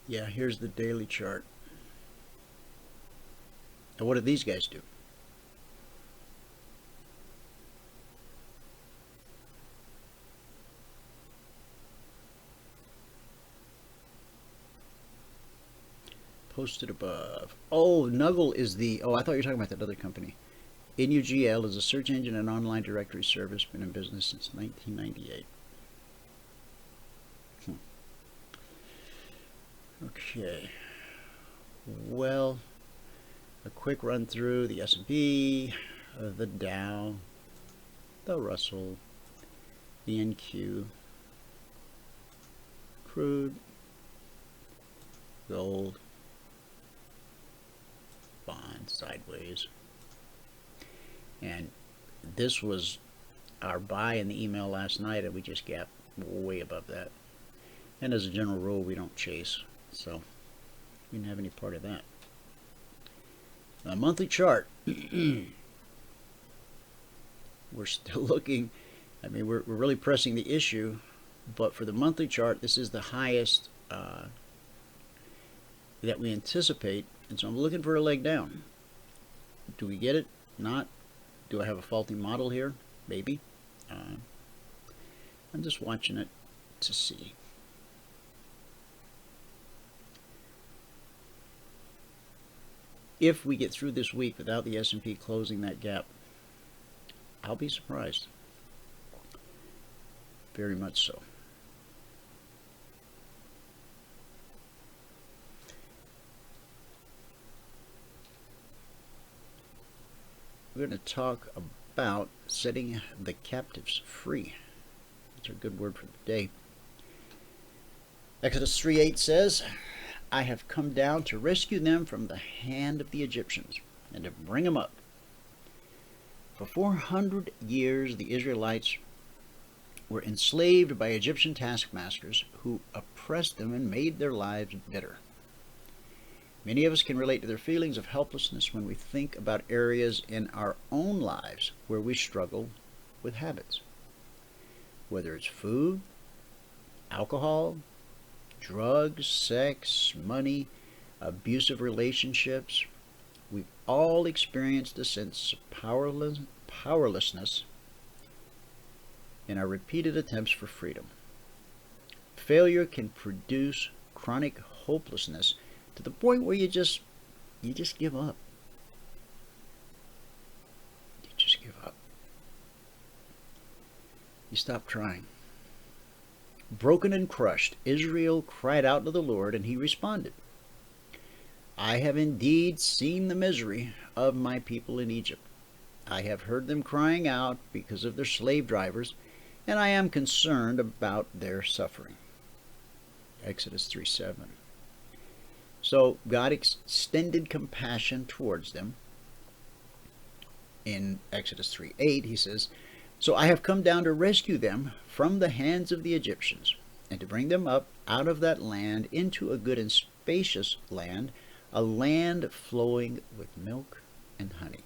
Yeah, here's the daily chart. And what do these guys do? Posted above. Oh, Nuggle is the... Oh, I thought you were talking about that other company. NUGL is a search engine and online directory service. Been in business since 1998. Okay. Well, a quick run through the S&P, the Dow, the Russell, the NQ, crude, gold, bond sideways, and this was our buy in the email last night, and we just gapped way above that. And as a general rule, we don't chase, so we didn't have any part of that. The monthly chart, we're still looking. I mean, we're really pressing the issue, but for the monthly chart, this is the highest that we anticipate. And so I'm looking for a leg down. Do we get it? Not. Do I have a faulty model here? Maybe. I'm just watching it to see. If we get through this week without the S&P closing that gap, I'll be surprised. Very much so. We're going to talk about setting the captives free. That's a good word for the day. Exodus 3:8 says, I have come down to rescue them from the hand of the Egyptians and to bring them up. For 400 years, the Israelites were enslaved by Egyptian taskmasters who oppressed them and made their lives bitter. Many of us can relate to their feelings of helplessness when we think about areas in our own lives where we struggle with habits. Whether it's food, alcohol, drugs, sex, money, abusive relationships, we've all experienced a sense of powerlessness in our repeated attempts for freedom. Failure can produce chronic hopelessness to the point where you just give up. You just give up. You stop trying. Broken and crushed, Israel cried out to the Lord, and he responded, I have indeed seen the misery of my people in Egypt. I have heard them crying out because of their slave drivers, and I am concerned about their suffering. Exodus 3:7. So God extended compassion towards them. In Exodus 3:8, he says, So I have come down to rescue them from the hands of the Egyptians, and to bring them up out of that land into a good and spacious land, a land flowing with milk and honey.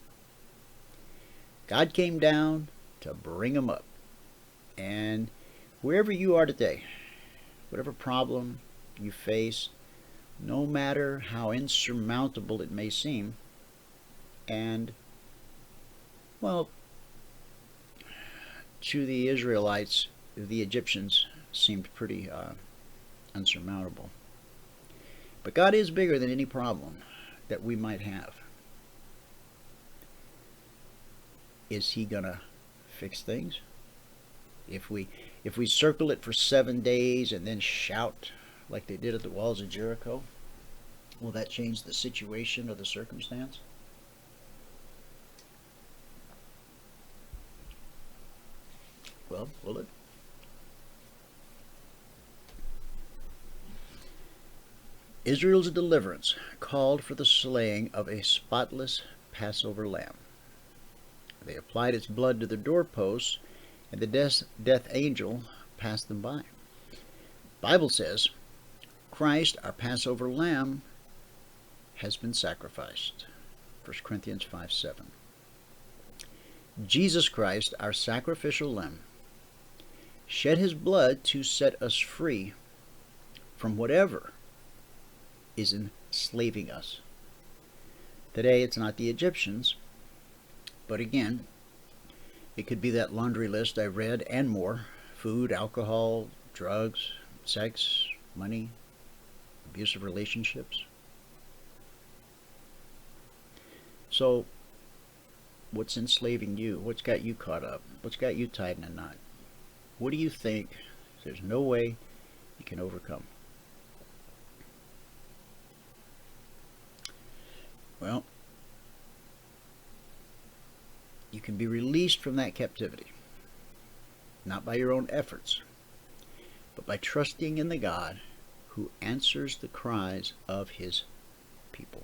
God came down to bring them up. And wherever you are today, whatever problem you face, no matter how insurmountable it may seem, and, well, to the Israelites, the Egyptians seemed pretty unsurmountable. But God is bigger than any problem that we might have. Is he going to fix things? If we circle it for 7 days and then shout like they did at the walls of Jericho, will that change the situation or the circumstance? Well, will it? Israel's deliverance called for the slaying of a spotless Passover lamb. They applied its blood to their doorposts, and the death angel passed them by. Bible says, Christ, our Passover lamb, has been sacrificed. 1 Corinthians 5:7. Jesus Christ, our sacrificial lamb, shed his blood to set us free from whatever is enslaving us. Today, it's not the Egyptians, but again, it could be that laundry list I read and more: food, alcohol, drugs, sex, money, abusive relationships. So, what's enslaving you? What's got you caught up? What's got you tied in a knot? What do you think there's no way you can overcome? Well, you can be released from that captivity, not by your own efforts, but by trusting in the God who answers the cries of his people.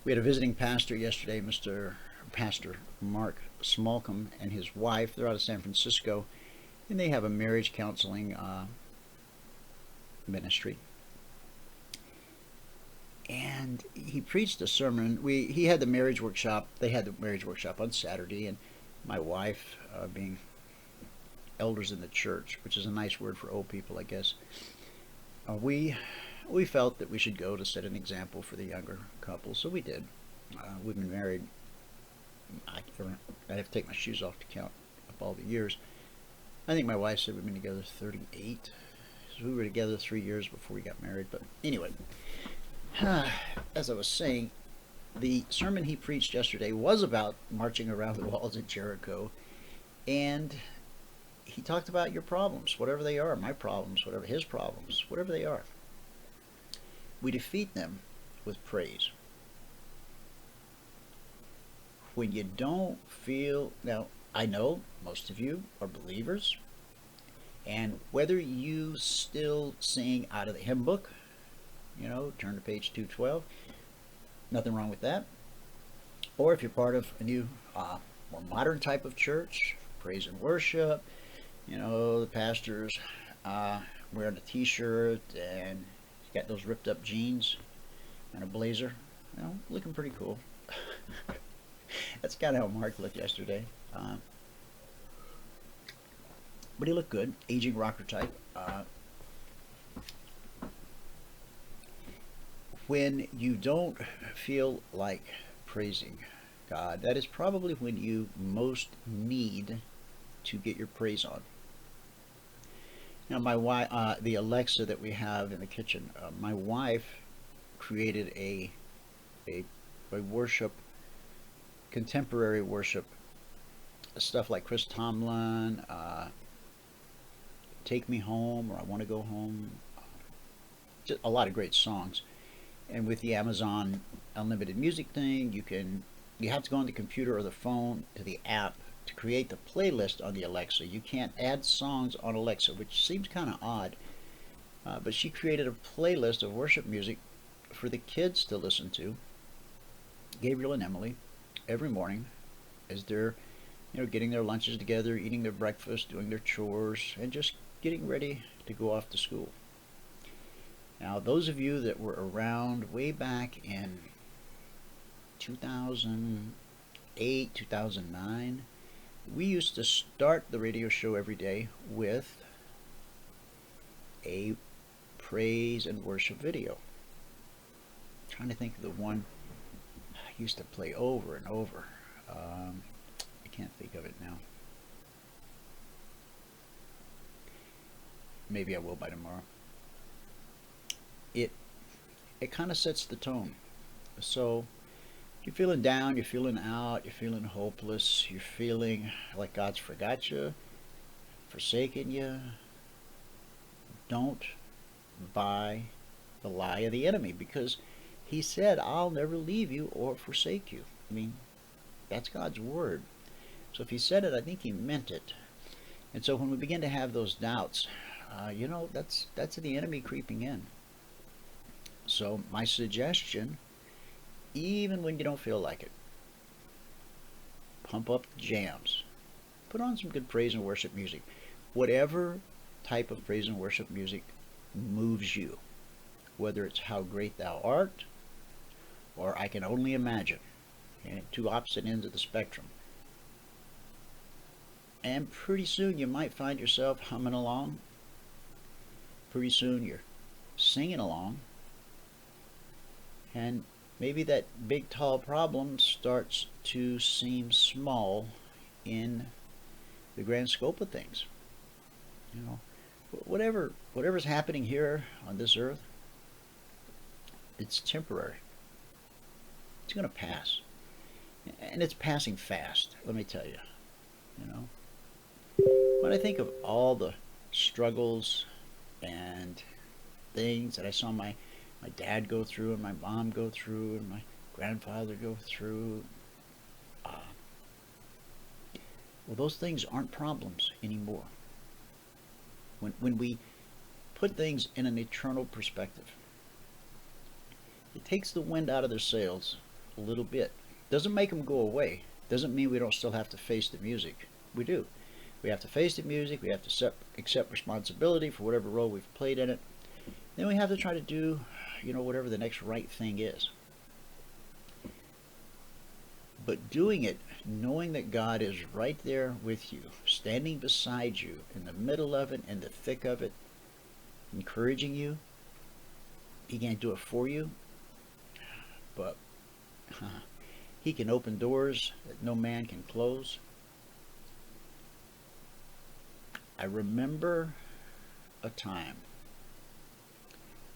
We had a visiting pastor yesterday, Pastor Mark Smallcombe, and his wife. They're out of San Francisco, and they have a marriage counseling ministry. And he preached a sermon. He had the marriage workshop. They had the marriage workshop on Saturday, and my wife, being elders in the church, which is a nice word for old people, I guess, we felt that we should go to set an example for the younger couple, so we did. We've been married. I'd have to take my shoes off to count up all the years. I think my wife said we've been together 38. So we were together 3 years before we got married. But anyway, as I was saying, the sermon he preached yesterday was about marching around the walls of Jericho, and he talked about your problems, whatever they are, my problems, whatever his problems, whatever they are. We defeat them with praise. When you don't feel, now I know most of you are believers, and whether you still sing out of the hymn book, turn to page 212, nothing wrong with that. Or if you're part of a new, more modern type of church, praise and worship, the pastor's wearing a t-shirt and he's got those ripped up jeans and a blazer, looking pretty cool. That's kind of how Mark looked yesterday. But he looked good, aging rocker type. When you don't feel like praising God, that is probably when you most need to get your praise on. Now, my wife, the Alexa that we have in the kitchen, my wife created a worship, contemporary worship, stuff like Chris Tomlin, Take Me Home, or I Want to Go Home, just a lot of great songs. And with the Amazon Unlimited Music thing, you have to go on the computer or the phone to the app to create the playlist on the Alexa. You can't add songs on Alexa, which seems kind of odd. But she created a playlist of worship music for the kids to listen to, Gabriel and Emily, every morning as they're getting their lunches together, eating their breakfast, doing their chores, and just getting ready to go off to school. Now, those of you that were around way back in 2008, 2009, we used to start the radio show every day with a praise and worship video. I'm trying to think of the one I used to play over and over. I can't think of it now. Maybe I will by tomorrow. It kind of sets the tone. So you're feeling down, you're feeling out, you're feeling hopeless, you're feeling like God's forgot you, forsaken you. Don't buy the lie of the enemy, because he said, I'll never leave you or forsake you. I mean, that's God's word. So if he said it, I think he meant it. And so when we begin to have those doubts, that's the enemy creeping in. So my suggestion, even when you don't feel like it, pump up the jams. Put on some good praise and worship music. Whatever type of praise and worship music moves you, whether it's how great thou art or I can only imagine, and two opposite ends of the spectrum. And pretty soon you might find yourself humming along. Pretty soon you're singing along. And maybe that big tall problem starts to seem small in the grand scope of things. You know, whatever's happening here on this earth, it's temporary. It's going to pass. And it's passing fast, let me tell you. You know, when I think of all the struggles and things that I saw my dad go through and my mom go through and my grandfather go through, well, those things aren't problems anymore. When we put things in an eternal perspective, it takes the wind out of their sails a little bit. Doesn't make them go away. Doesn't mean we don't still have to face the music. We do. We have to face the music. We have to accept responsibility for whatever role we've played in it. Then we have to try to do, whatever the next right thing is. But doing it, knowing that God is right there with you, standing beside you, in the middle of it, in the thick of it, encouraging you. He can't do it for you, but He can open doors that no man can close. I remember a time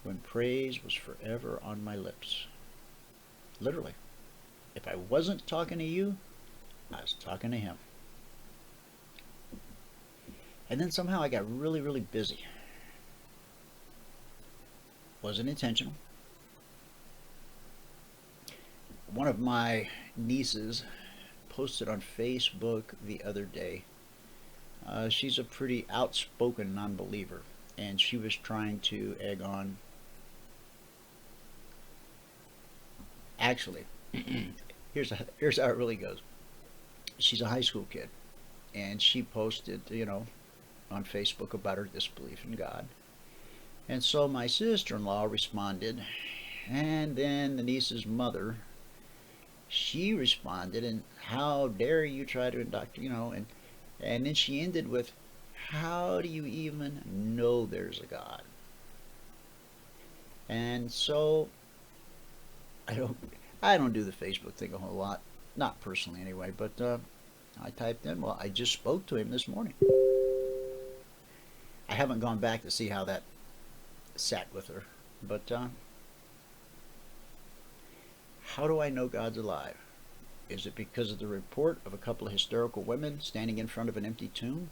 when praise was forever on my lips. Literally. If I wasn't talking to you, I was talking to Him. And then somehow I got really, really busy. Wasn't intentional. One of my nieces posted on Facebook the other day. She's a pretty outspoken non-believer, and she was trying to egg on. Actually, here's how it really goes. She's a high school kid, and she posted, on Facebook about her disbelief in God. And so my sister-in-law responded, and then the niece's mother, she responded, and how dare you try to indoctrinate, and then she ended with, how do you even know there's a God? And so I don't do the Facebook thing a whole lot, not personally anyway, but I typed in, well, I just spoke to Him this morning. I haven't gone back to see how that sat with her, but how do I know God's alive? Is it because of the report of a couple of hysterical women standing in front of an empty tomb?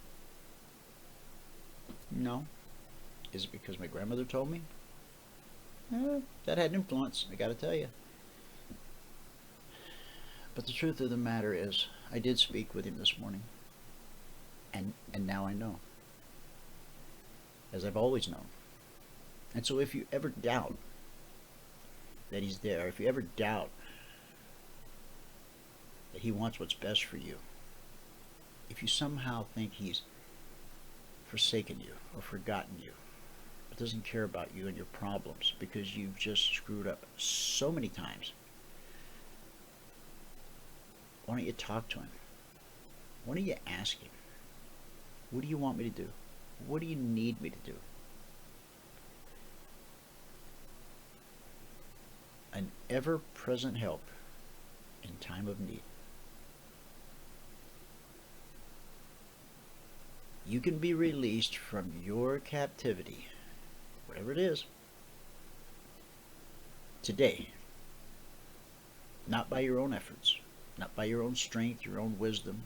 No. Is it because my grandmother told me? That had influence, I gotta tell you. But the truth of the matter is, I did speak with Him this morning. And now I know. As I've always known. And so if you ever doubt that He's there, if you ever doubt that He wants what's best for you, if you somehow think He's forsaken you or forgotten you, or doesn't care about you and your problems because you've just screwed up so many times, why don't you talk to Him? Why don't you ask Him, what do you want me to do? What do you need me to do? An ever-present help in time of need. You can be released from your captivity, whatever it is, today. Not by your own efforts, not by your own strength, your own wisdom,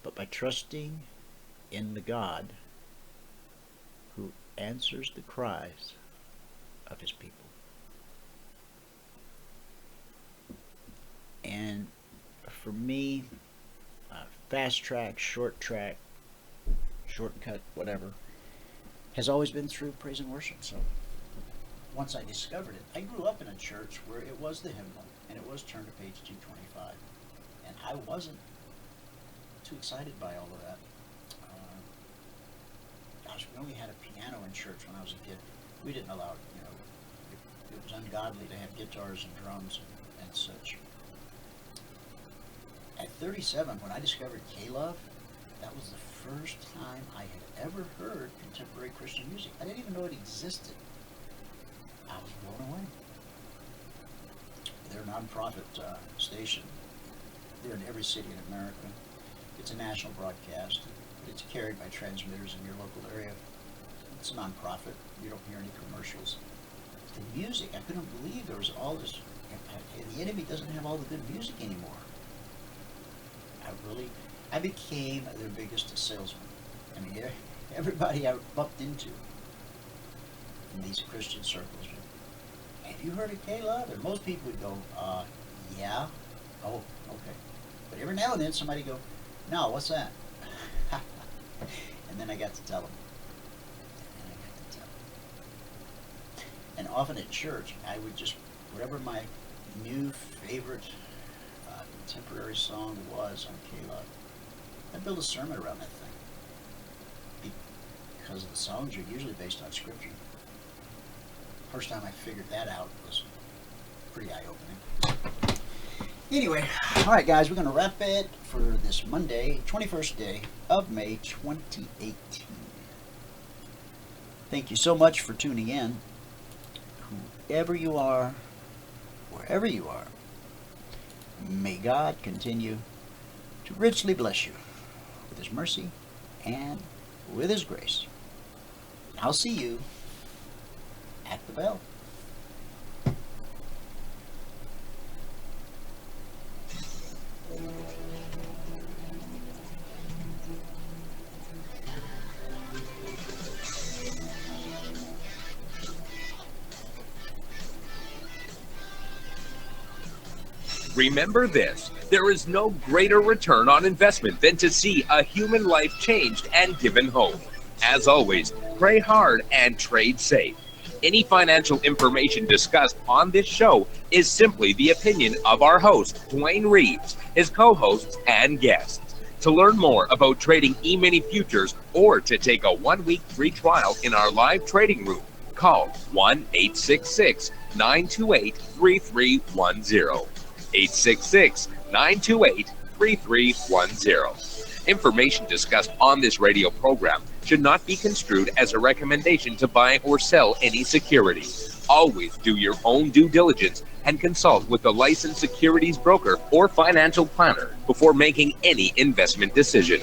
but by trusting in the God who answers the cries of His people. And for me, fast track, shortcut, whatever, has always been through praise and worship. So once I discovered it, I grew up in a church where it was the hymnal, and it was turn to page 225. And I wasn't too excited by all of that. gosh, we only had a piano in church when I was a kid. We didn't allow, it was ungodly to have guitars and drums and such. At 37, when I discovered K-Love, that was the first time I had ever heard contemporary Christian music. I didn't even know it existed. I was blown away. They're a non-profit station. They're in every city in America. It's a national broadcast. It's carried by transmitters in your local area. It's a non-profit. You don't hear any commercials. The music, I couldn't believe there was all this. The enemy doesn't have all the good music anymore. I became their biggest salesman. I mean, everybody I bumped into in these Christian circles, have you heard of K-Love? And most people would go, yeah. Oh, okay. But every now and then somebody go, no, what's that? And then I got to tell them. And often at church, I would just, whatever my new favorite contemporary song was on K-Love, I'd build a sermon around that thing. Because the songs are usually based on scripture. First time I figured that out was pretty eye-opening. Anyway, all right, guys, we're going to wrap it for this Monday, 21st day of May 2018. Thank you so much for tuning in. Whoever you are, wherever you are, may God continue to richly bless you with His mercy and with His grace. I'll see you at the bell. Remember this, there is no greater return on investment than to see a human life changed and given hope. As always, pray hard and trade safe. Any financial information discussed on this show is simply the opinion of our host, Dwayne Reeves, his co-hosts, and guests. To learn more about trading Emini Futures or to take a 1-week free trial in our live trading room, call 1-866-928-3310. 866-928-3310. Information discussed on this radio program should not be construed as a recommendation to buy or sell any security. Always do your own due diligence and consult with a licensed securities broker or financial planner before making any investment decision.